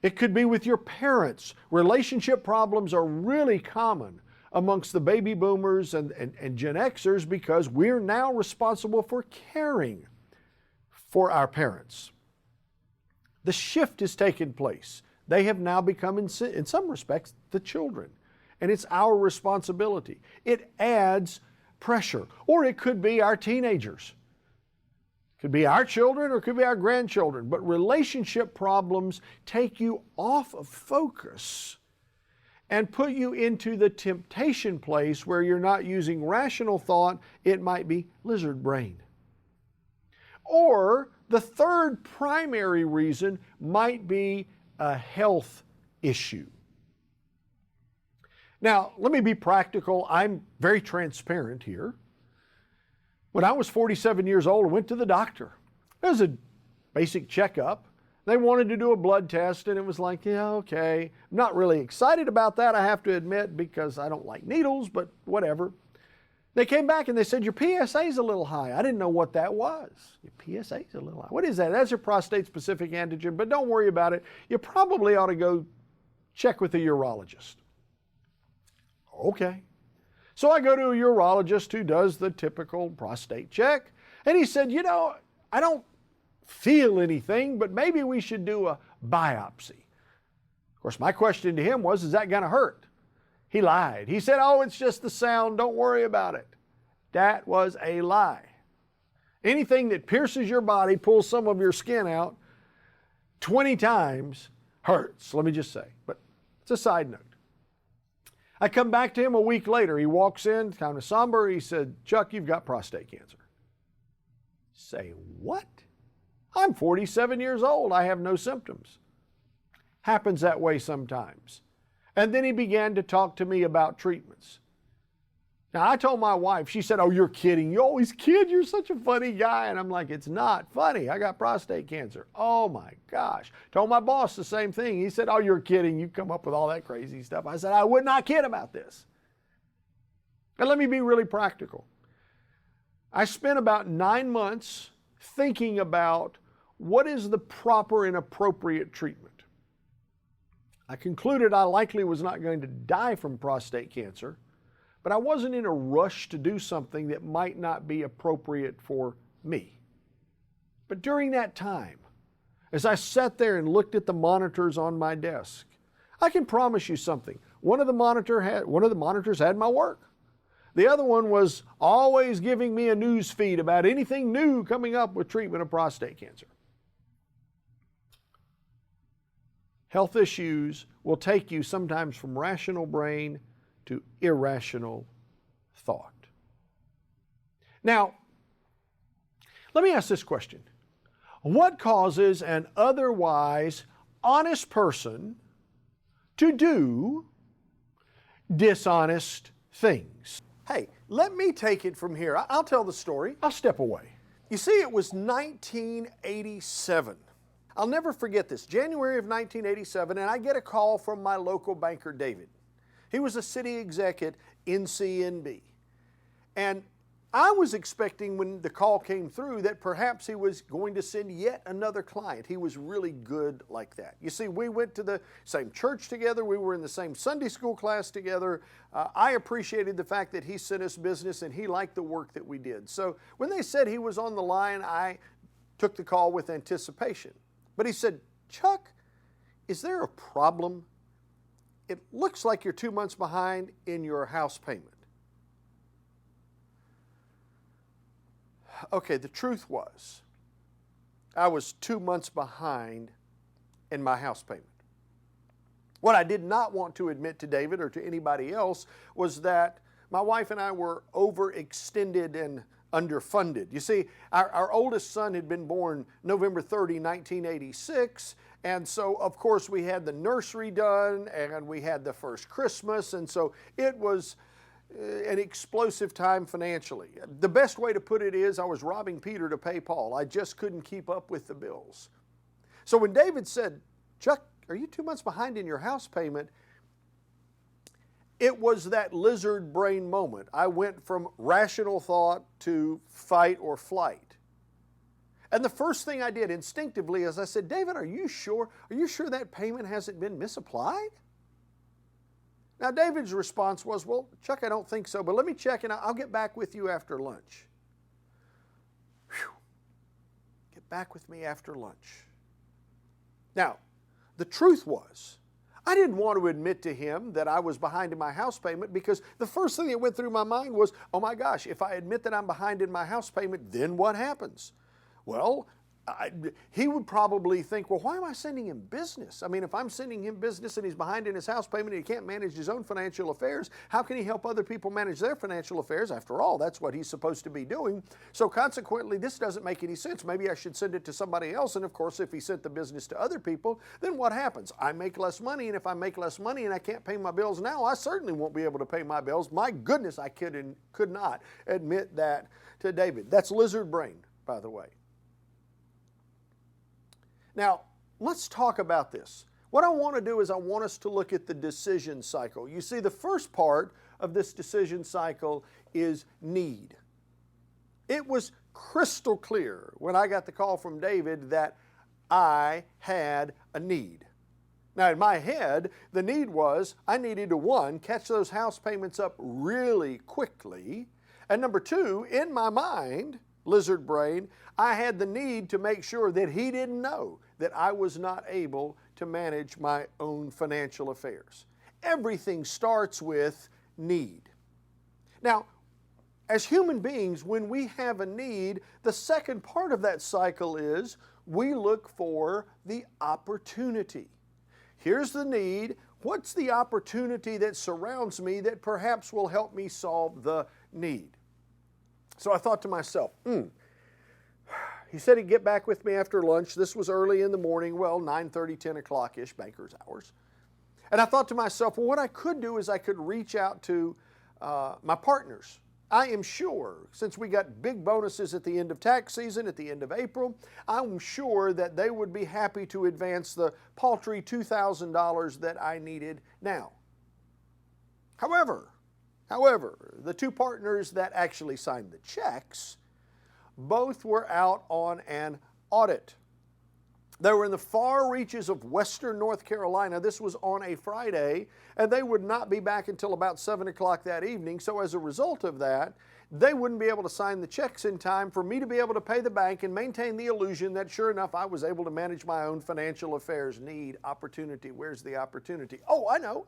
S1: It could be with your parents. Relationship problems are really common amongst the baby boomers and Gen Xers because we're now responsible for caring for our parents. The shift has taken place. They have now become, in some respects, the children. And it's our responsibility. It adds pressure. Or it could be our teenagers. It could be our children or it could be our grandchildren. But relationship problems take you off of focus and put you into the temptation place where you're not using rational thought. It might be lizard brain. Or the third primary reason might be a health issue. Now, let me be practical. I'm very transparent here. When I was 47 years old, I went to the doctor. It was a basic checkup. They wanted to do a blood test, and it was like, yeah, okay. I'm not really excited about that, I have to admit, because I don't like needles, but whatever. They came back and they said, your PSA is a little high. I didn't know what that was. Your PSA is a little high. What is that? That's your prostate-specific antigen, but don't worry about it. You probably ought to go check with a urologist. Okay. So I go to a urologist who does the typical prostate check, and he said, you know, I don't feel anything, but maybe we should do a biopsy. Of course, my question to him was, is that going to hurt? He lied. He said, oh, it's just the sound. Don't worry about it. That was a lie. Anything that pierces your body, pulls some of your skin out 20 times hurts, let me just say. But it's a side note. I come back to him a week later. He walks in, kind of somber. He said, Chuck, you've got prostate cancer. Say, what? I'm 47 years old. I have no symptoms. Happens that way sometimes. And then he began to talk to me about treatments. Now, I told my wife, she said, oh, you're kidding. You always kid. You're such a funny guy. And I'm like, it's not funny. I got prostate cancer. Oh, my gosh. Told my boss the same thing. He said, oh, you're kidding. You come up with all that crazy stuff. I said, I would not kid about this. And let me be really practical. I spent about 9 months thinking about what is the proper and appropriate treatment. I concluded I likely was not going to die from prostate cancer, but I wasn't in a rush to do something that might not be appropriate for me. But during that time, as I sat there and looked at the monitors on my desk, I can promise you something. One of the monitors had my work. The other one was always giving me a news feed about anything new coming up with treatment of prostate cancer. Health issues will take you sometimes from rational brain to irrational thought. Now, let me ask this question. What causes an otherwise honest person to do dishonest things? Hey, let me take it from here. I'll tell the story. I'll step away. You see, it was 1987. I'll never forget this, January of 1987, and I get a call from my local banker, David. He was a city exec at NCNB. And I was expecting when the call came through that perhaps he was going to send yet another client. He was really good like that. You see, we went to the same church together. We were in the same Sunday school class together. I appreciated the fact that he sent us business and he liked the work that we did. So when they said he was on the line, I took the call with anticipation. But he said, Chuck, is there a problem? It looks like you're 2 months behind in your house payment. Okay, the truth was, I was 2 months behind in my house payment. What I did not want to admit to David or to anybody else was that my wife and I were overextended and underfunded. You see, our oldest son had been born November 30, 1986, and so of course we had the nursery done and we had the first Christmas, and so it was an explosive time financially. The best way to put it is I was robbing Peter to pay Paul. I just couldn't keep up with the bills. So when David said, Chuck, are you 2 months behind in your house payment? It was that lizard brain moment. I went from rational thought to fight or flight. And the first thing I did instinctively is I said, David, are you sure? Are you sure that payment hasn't been misapplied? Now, David's response was, well, Chuck, I don't think so, but let me check and I'll get back with you after lunch. Whew. Get back with me after lunch. Now, the truth was, I didn't want to admit to him that I was behind in my house payment because the first thing that went through my mind was, oh my gosh, if I admit that I'm behind in my house payment, then what happens? Well, he would probably think, well, why am I sending him business? I mean, if I'm sending him business and he's behind in his house payment and he can't manage his own financial affairs, how can he help other people manage their financial affairs? After all, that's what he's supposed to be doing. So consequently, this doesn't make any sense. Maybe I should send it to somebody else. And of course, if he sent the business to other people, then what happens? I make less money. And if I make less money and I can't pay my bills now, I certainly won't be able to pay my bills. My goodness, I could not admit that to David. That's lizard brain, by the way. Now, let's talk about this. What I want to do is I want us to look at the decision cycle. You see, the first part of this decision cycle is need. It was crystal clear when I got the call from David that I had a need. Now, in my head, the need was I needed to, one, catch those house payments up really quickly, and number two, in my mind, lizard brain, I had the need to make sure that he didn't know that I was not able to manage my own financial affairs. Everything starts with need. Now, as human beings, when we have a need, the second part of that cycle is we look for the opportunity. Here's the need. What's the opportunity that surrounds me that perhaps will help me solve the need? So I thought to myself, he said he'd get back with me after lunch. This was early in the morning, well, 9:30, 10 o'clock-ish, banker's hours. And I thought to myself, well, what I could do is I could reach out to my partners. I am sure, since we got big bonuses at the end of tax season, at the end of April, I'm sure that they would be happy to advance the paltry $2,000 that I needed now. However, the two partners that actually signed the checks, both were out on an audit. They were in the far reaches of western North Carolina. This was on a Friday, and they would not be back until about 7 o'clock that evening. So as a result of that, they wouldn't be able to sign the checks in time for me to be able to pay the bank and maintain the illusion that sure enough, I was able to manage my own financial affairs. Need, opportunity. Where's the opportunity? Oh, I know.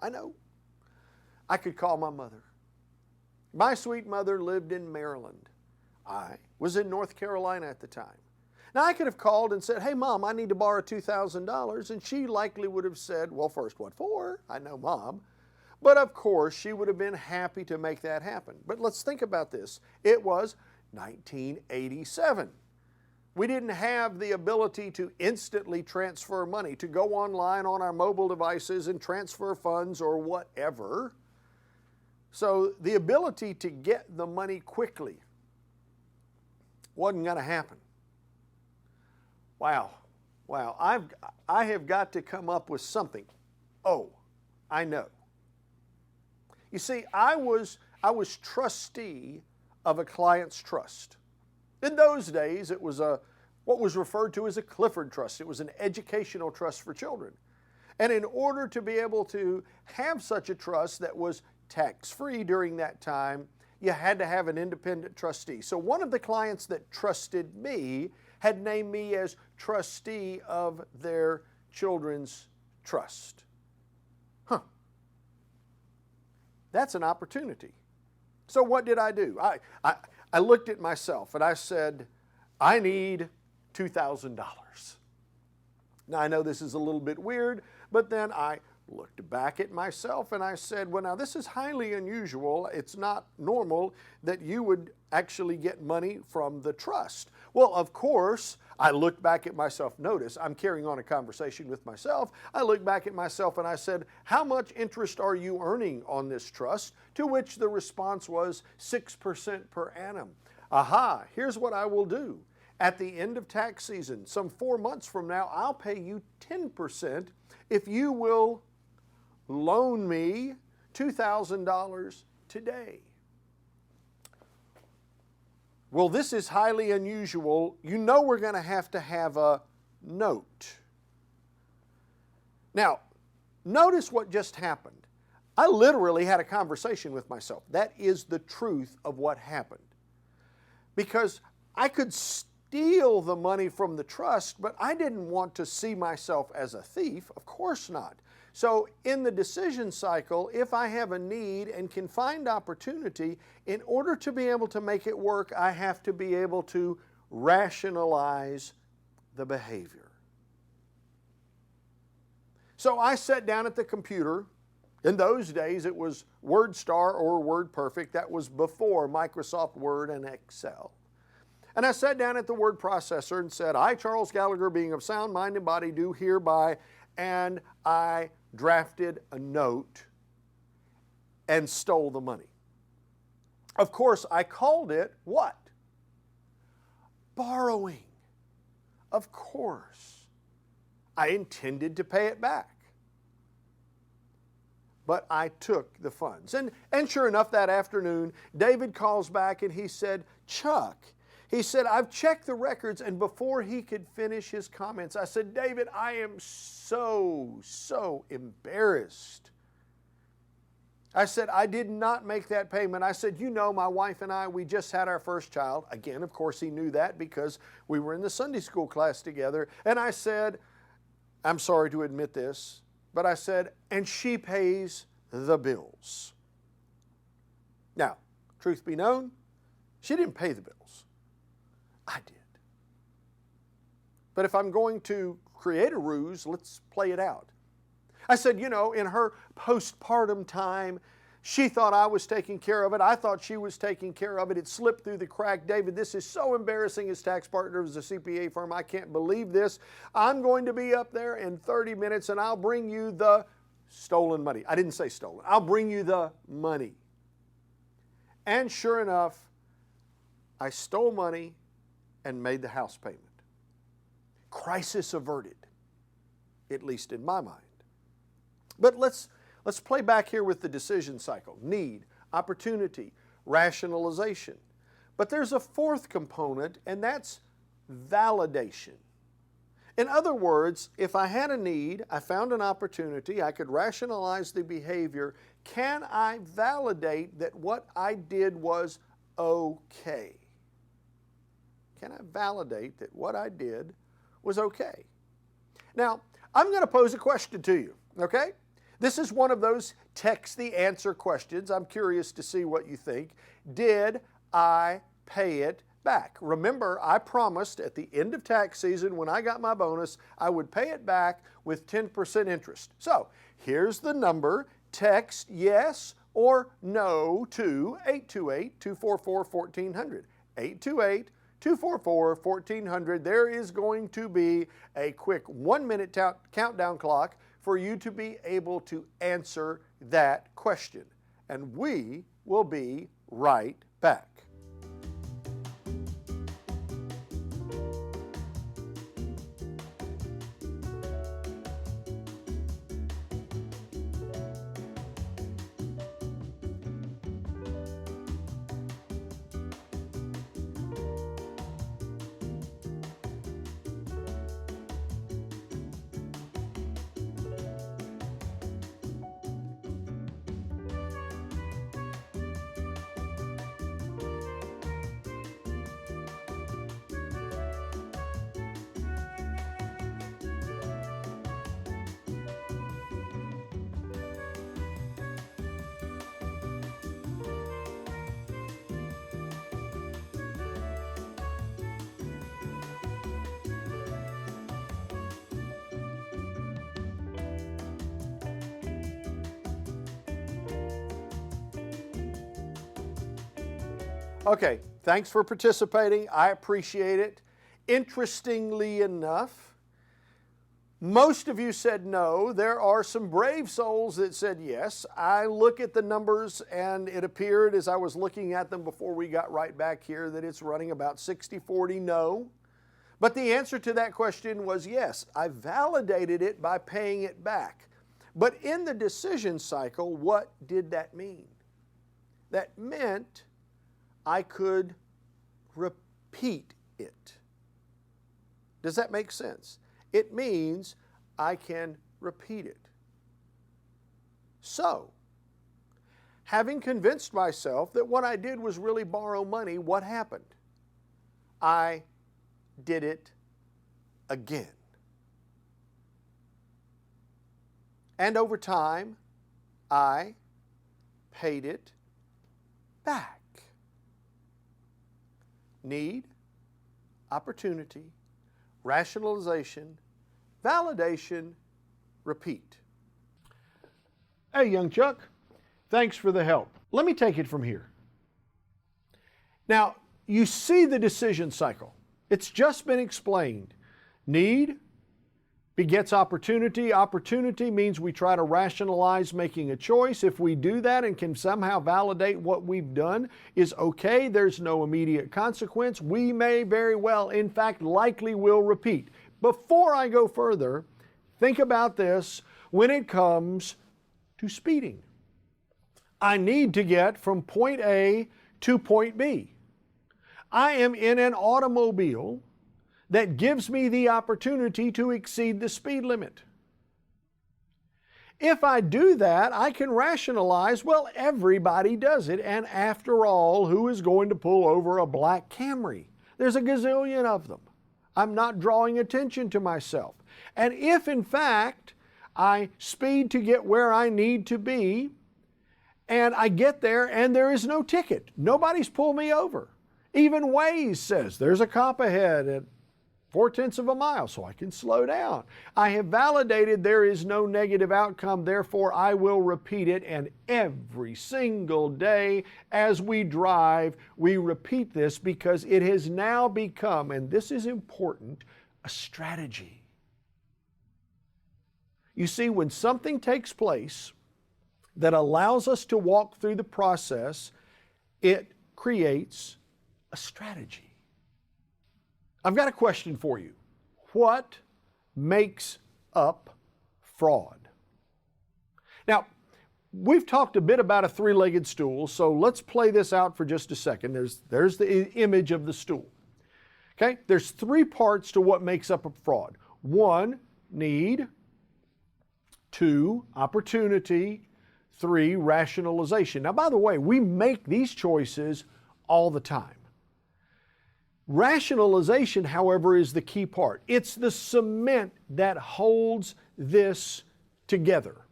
S1: I could call my mother. My sweet mother lived in Maryland. I was in North Carolina at the time. Now, I could have called and said, hey, Mom, I need to borrow $2,000. And she likely would have said, well, first, what for? I know Mom. But of course, she would have been happy to make that happen. But let's think about this. It was 1987. We didn't have the ability to instantly transfer money, to go online on our mobile devices and transfer funds or whatever. So the ability to get the money quickly wasn't going to happen. Wow. I have got to come up with something. Oh, I know. You see, I was trustee of a client's trust. In those days, it was what was referred to as a Clifford Trust. It was an educational trust for children. And in order to be able to have such a trust that was tax-free during that time, you had to have an independent trustee. So one of the clients that trusted me had named me as trustee of their children's trust. That's an opportunity. So what did I do? I looked at myself and I said, I need $2,000. Now I know this is a little bit weird, but then I looked back at myself and I said, well, now this is highly unusual. It's not normal that you would actually get money from the trust. Well, of course, I looked back at myself. Notice, I'm carrying on a conversation with myself. I looked back at myself and I said, how much interest are you earning on this trust? To which the response was 6% per annum. Aha, here's what I will do. At the end of tax season, some 4 months from now, I'll pay you 10% if you will loan me $2,000 today. Well, this is highly unusual. You know we're going to have a note. Now, notice what just happened. I literally had a conversation with myself. That is the truth of what happened. Because I could steal the money from the trust, but I didn't want to see myself as a thief. Of course not. So in the decision cycle, if I have a need and can find opportunity, in order to be able to make it work, I have to be able to rationalize the behavior. So I sat down at the computer. In those days, it was WordStar or WordPerfect. That was before Microsoft Word and Excel. And I sat down at the word processor and said, I, Charles Gallagher, being of sound mind and body, do hereby, and I drafted a note and stole the money. Of course, I called it what? Borrowing. Of course. I intended to pay it back. But I took the funds. And sure enough, that afternoon, David calls back and he said, Chuck, he said, I've checked the records, and before he could finish his comments, I said, David, I am so embarrassed. I said, I did not make that payment. I said, you know, my wife and I, we just had our first child. Again, of course, he knew that because we were in the Sunday school class together. And I said, I'm sorry to admit this, but I said, and she pays the bills. Now, truth be known, she didn't pay the bills. I did. But if I'm going to create a ruse, let's play it out. I said, you know, in her postpartum time, she thought I was taking care of it. I thought she was taking care of it. It slipped through the crack. David, this is so embarrassing as tax partner of the CPA firm. I can't believe this. I'm going to be up there in 30 minutes and I'll bring you the stolen money. I didn't say stolen. I'll bring you the money. And sure enough, I stole money and made the house payment. Crisis averted, at least in my mind. But let's play back here with the decision cycle. Need, opportunity, rationalization. But there's a fourth component, and that's validation. In other words, if I had a need, I found an opportunity, I could rationalize the behavior, can I validate that what I did was okay? Can I validate that what I did was okay? Now, I'm going to pose a question to you, okay? This is one of those text the answer questions. I'm curious to see what you think. Did I pay it back? Remember, I promised at the end of tax season when I got my bonus, I would pay it back with 10% interest. So here's the number. Text yes or no to 828-244-1400. 828-244-1400. There is going to be a quick 1-minute countdown clock for you to be able to answer that question. And we will be right back. Okay, thanks for participating. I appreciate it. Interestingly enough, most of you said no. There are some brave souls that said yes. I look at the numbers and it appeared as I was looking at them before we got right back here that it's running about 60-40 no. But the answer to that question was yes. I validated it by paying it back. But in the decision cycle, what did that mean? That meant I could repeat it. Does that make sense? It means I can repeat it. So, having convinced myself that what I did was really borrow money, what happened? I did it again. And over time, I paid it back. Need, opportunity, rationalization, validation, repeat. Hey, young Chuck, thanks for the help. Let me take it from here. Now, you see the decision cycle. It's just been explained. Need begets opportunity. Opportunity means we try to rationalize making a choice. If we do that and can somehow validate what we've done is okay, there's no immediate consequence, we may very well, in fact, likely will repeat. Before I go further, think about this when it comes to speeding. I need to get from point A to point B. I am in an automobile that gives me the opportunity to exceed the speed limit. If I do that, I can rationalize, well, everybody does it, and after all, who is going to pull over a black Camry? There's a gazillion of them. I'm not drawing attention to myself. And if, in fact, I speed to get where I need to be, and I get there and there is no ticket, nobody's pulled me over. Even Waze says there's a cop ahead at 0.4 of a mile, so I can slow down. I have validated there is no negative outcome, therefore I will repeat it, and every single day as we drive, we repeat this because it has now become, and this is important, a strategy. You see, when something takes place that allows us to walk through the process, it creates a strategy. I've got a question for you. What makes up fraud? Now, we've talked a bit about a three-legged stool, so let's play this out for just a second. There's the image of the stool. Okay? There's three parts to what makes up a fraud. 1, need. 2, opportunity. 3, rationalization. Now, by the way, we make these choices all the time. Rationalization, however, is the key part. It's the cement that holds this together.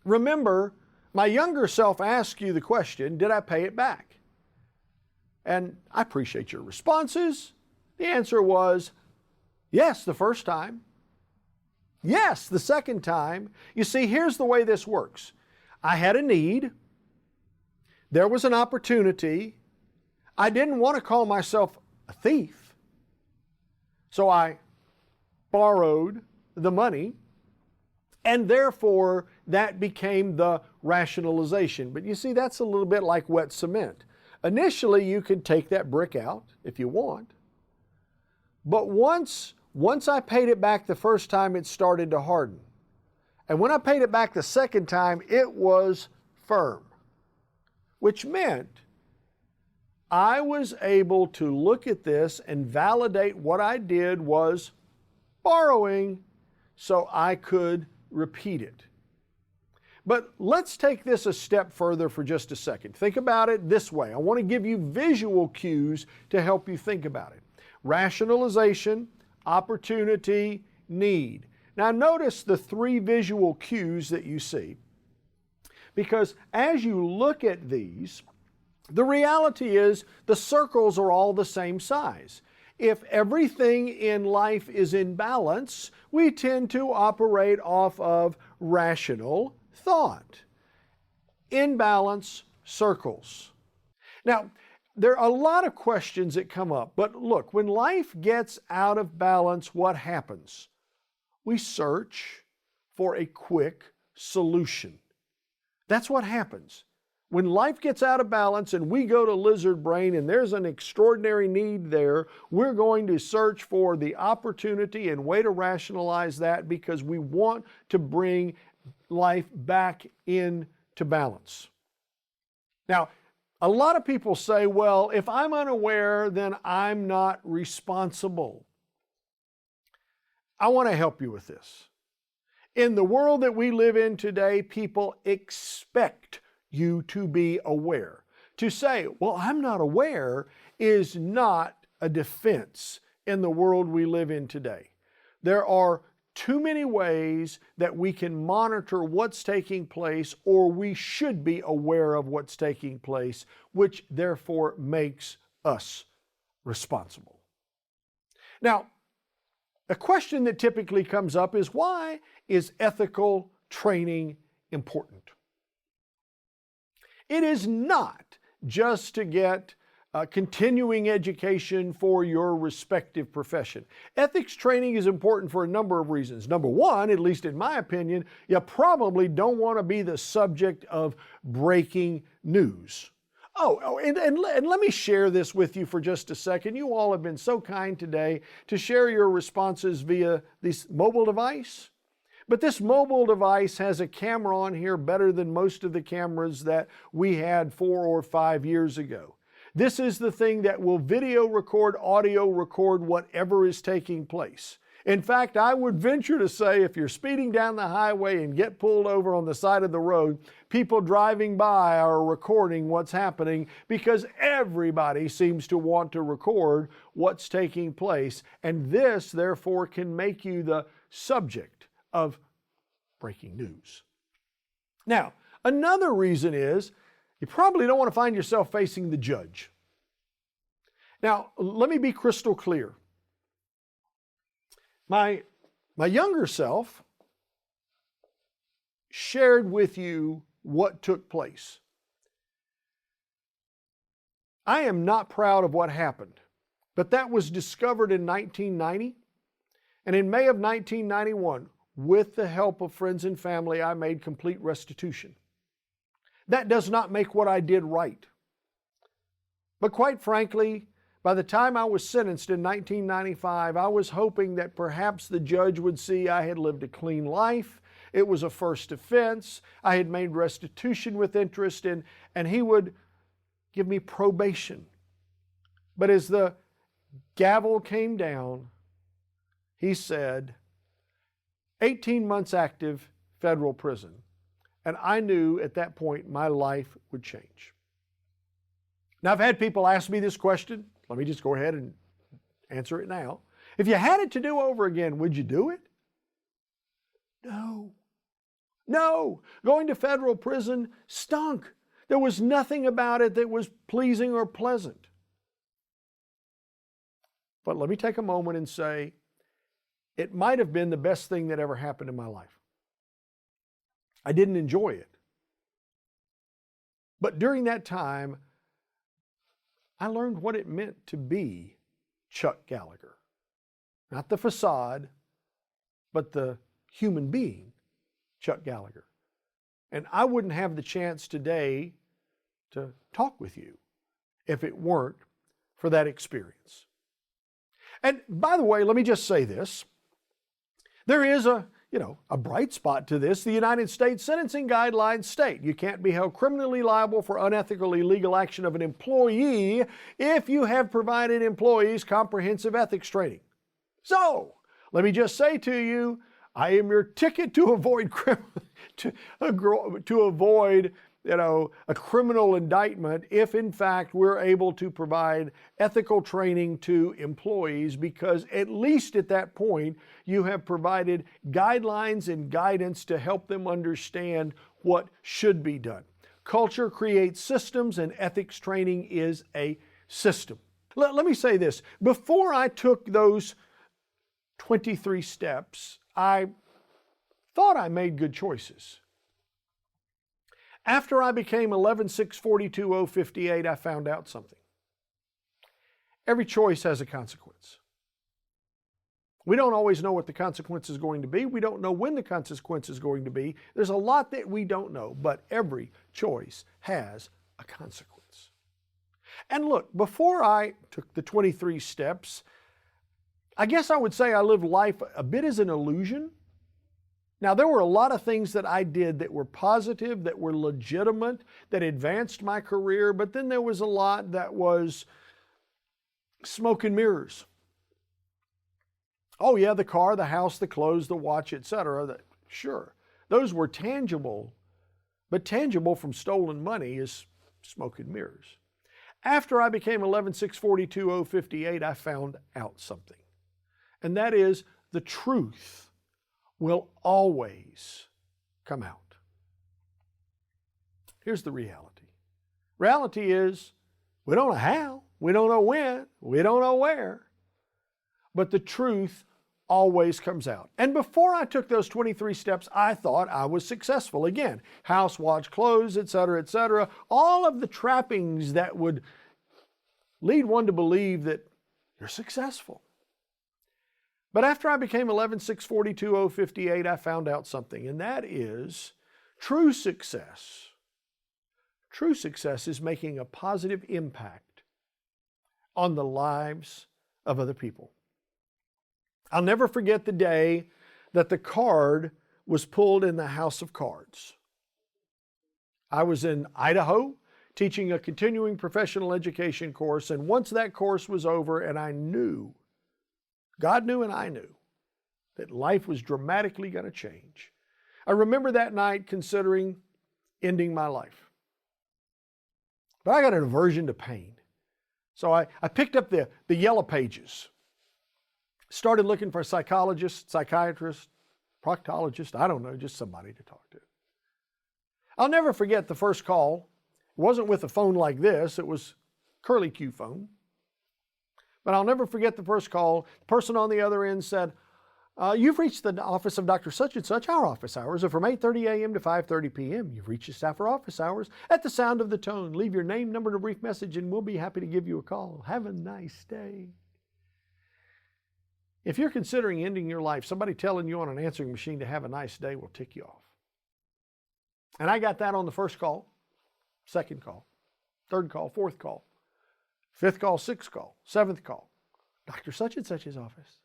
S1: Remember, my younger self asked you the question, did I pay it back? And I appreciate your responses. The answer was, yes, the first time. Yes, the second time. You see, here's the way this works. I had a need. There was an opportunity. I didn't want to call myself a thief, so I borrowed the money, and therefore that became the rationalization. But you see, that's a little bit like wet cement. Initially, you could take that brick out if you want, but once I paid it back the first time, it started to harden. And when I paid it back the second time, it was firm, which meant I was able to look at this and validate what I did was borrowing so I could repeat it. But let's take this a step further for just a second. Think about it this way. I want to give you visual cues to help you think about it. Rationalization, opportunity, need. Now notice the three visual cues that you see, because as you look at these, the reality is the circles are all the same size. If everything in life is in balance, we tend to operate off of rational thought. In balance, circles. Now, there are a lot of questions that come up, but look, when life gets out of balance, what happens? We search for a quick solution. That's what happens. When life gets out of balance and we go to lizard brain and there's an extraordinary need there, we're going to search for the opportunity and way to rationalize that because we want to bring life back into balance. Now, a lot of people say, well, if I'm unaware, then I'm not responsible. I want to help you with this. In the world that we live in today, people expect you to be aware. To say, well, I'm not aware is not a defense in the world we live in today. There are too many ways that we can monitor what's taking place, or we should be aware of what's taking place, which therefore makes us responsible. Now, a question that typically comes up is, why is ethical training important? It is not just to get continuing education for your respective profession. Ethics training is important for a number of reasons. Number one, at least in my opinion, you probably don't want to be the subject of breaking news. And let me share this with you for just a second. You all have been so kind today to share your responses via this mobile device. But this mobile device has a camera on here better than most of the cameras that we had 4 or 5 years ago. This is the thing that will video record, audio record whatever is taking place. In fact, I would venture to say if you're speeding down the highway and get pulled over on the side of the road, people driving by are recording what's happening because everybody seems to want to record what's taking place. And this, therefore, can make you the subject of breaking news. Now, another reason is you probably don't want to find yourself facing the judge. Now, let me be crystal clear. My younger self shared with you what took place. I am not proud of what happened, but that was discovered in 1990, and in May of 1991, with the help of friends and family, I made complete restitution. That does not make what I did right. But quite frankly, by the time I was sentenced in 1995, I was hoping that perhaps the judge would see I had lived a clean life. It was a first offense. I had made restitution with interest, and he would give me probation. But as the gavel came down, he said, 18 months active federal prison. And I knew at that point my life would change. Now, I've had people ask me this question. Let me just go ahead and answer it now. If you had it to do over again, would you do it? No. No. Going to federal prison stunk. There was nothing about it that was pleasing or pleasant. But let me take a moment and say, it might have been the best thing that ever happened in my life. I didn't enjoy it. But during that time, I learned what it meant to be Chuck Gallagher. Not the facade, but the human being, Chuck Gallagher. And I wouldn't have the chance today to talk with you if it weren't for that experience. And by the way, let me just say this. There is a bright spot to this. The United States sentencing guidelines state you can't be held criminally liable for unethical, illegal action of an employee if you have provided employees comprehensive ethics training. So, let me just say to you, I am your ticket to avoid a criminal indictment if in fact we're able to provide ethical training to employees, because at least at that point you have provided guidelines and guidance to help them understand what should be done. Culture creates systems, and ethics training is a system. Let me say this. Before I took those 23 steps, I thought I made good choices. After I became 11-6-42-058, I found out something. Every choice has a consequence. We don't always know what the consequence is going to be. We don't know when the consequence is going to be. There's a lot that we don't know, but every choice has a consequence. And look, before I took the 23 steps, I guess I would say I lived life a bit as an illusion. Now, there were a lot of things that I did that were positive, that were legitimate, that advanced my career, but then there was a lot that was smoke and mirrors. Oh yeah, the car, the house, the clothes, the watch, etc. Sure, those were tangible, but tangible from stolen money is smoke and mirrors. After I became 11/6/42/058, I found out something, and that is the truth will always come out. Here's the reality. Reality is we don't know how, we don't know when, we don't know where, but the truth always comes out. And before I took those 23 steps, I thought I was successful. Again, house, watch, clothes, etc., etc., all of the trappings that would lead one to believe that you're successful. But after I became 11/6/42/058, I found out something, and that is true success. True success is making a positive impact on the lives of other people. I'll never forget the day that the card was pulled in the house of cards. I was in Idaho teaching a continuing professional education course, and once that course was over and I knew, God knew and I knew, that life was dramatically going to change, I remember that night considering ending my life. But I got an aversion to pain. So I picked up the yellow pages, started looking for a psychologist, psychiatrist, proctologist, I don't know, just somebody to talk to. I'll never forget the first call. It wasn't with a phone like this, it was curly Q phone. But I'll never forget the first call. The person on the other end said, you've reached the office of Dr. Such and Such. Our office hours are from 8:30 a.m. to 5:30 p.m. You've reached the staff for office hours. At the sound of the tone, leave your name, number, and a brief message, and we'll be happy to give you a call. Have a nice day. If you're considering ending your life, somebody telling you on an answering machine to have a nice day will tick you off. And I got that on the first call, second call, third call, fourth call, fifth call, sixth call, seventh call, Dr. Such and Such's office.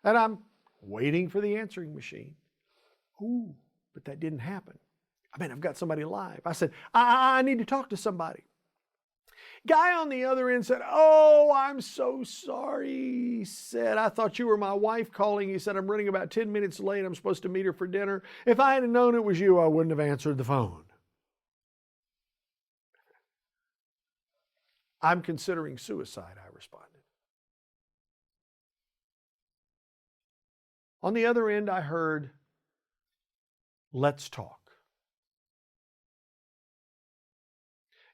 S1: And I'm waiting for the answering machine. Ooh, but that didn't happen. I mean, I've got somebody live. I said, I need to talk to somebody. Guy on the other end said, oh, I'm so sorry. He said, I thought you were my wife calling. He said, I'm running about 10 minutes late. I'm supposed to meet her for dinner. If I had known it was you, I wouldn't have answered the phone. I'm considering suicide, I responded. On the other end, I heard, let's talk.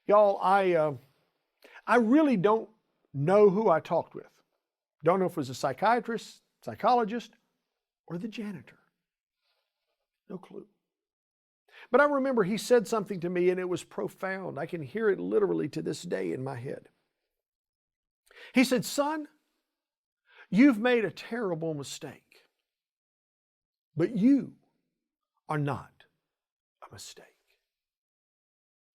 S1: Y'all, I really don't know who I talked with. Don't know if it was a psychiatrist, psychologist, or the janitor. No clue. But I remember he said something to me and it was profound. I can hear it literally to this day in my head. He said, son, you've made a terrible mistake, but you are not a mistake.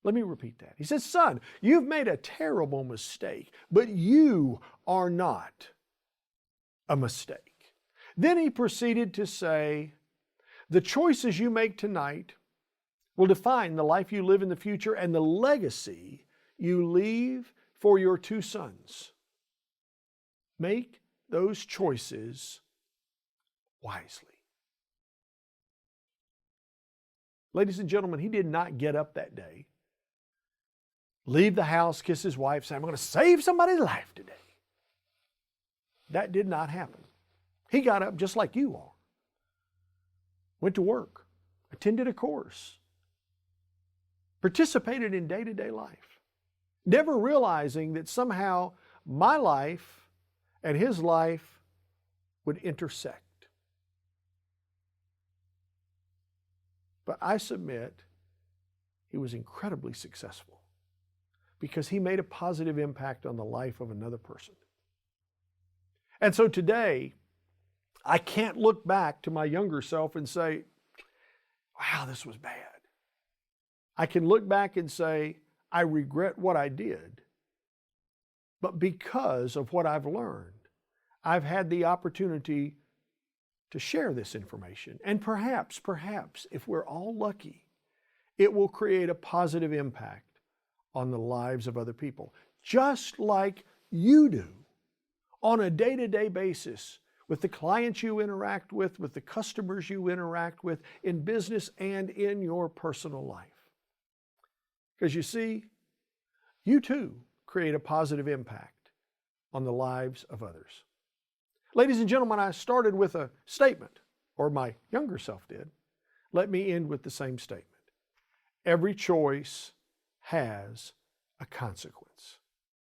S1: Let me repeat that. He says, son, you've made a terrible mistake, but you are not a mistake. Then he proceeded to say, the choices you make tonight will define the life you live in the future and the legacy you leave for your two sons. Make those choices wisely. Ladies and gentlemen, he did not get up that day, leave the house, kiss his wife, say, I'm going to save somebody's life today. That did not happen. He got up just like you are. Went to work, attended a course, participated in day-to-day life, never realizing that somehow my life and his life would intersect. But I submit he was incredibly successful because he made a positive impact on the life of another person. And so today, I can't look back to my younger self and say, wow, this was bad. I can look back and say, I regret what I did. But because of what I've learned, I've had the opportunity to share this information. And perhaps, if we're all lucky, it will create a positive impact on the lives of other people, just like you do on a day-to-day basis with the clients you interact with the customers you interact with in business and in your personal life. Because you see, you too create a positive impact on the lives of others. Ladies and gentlemen, I started with a statement, or my younger self did. Let me end with the same statement. Every choice has a consequence.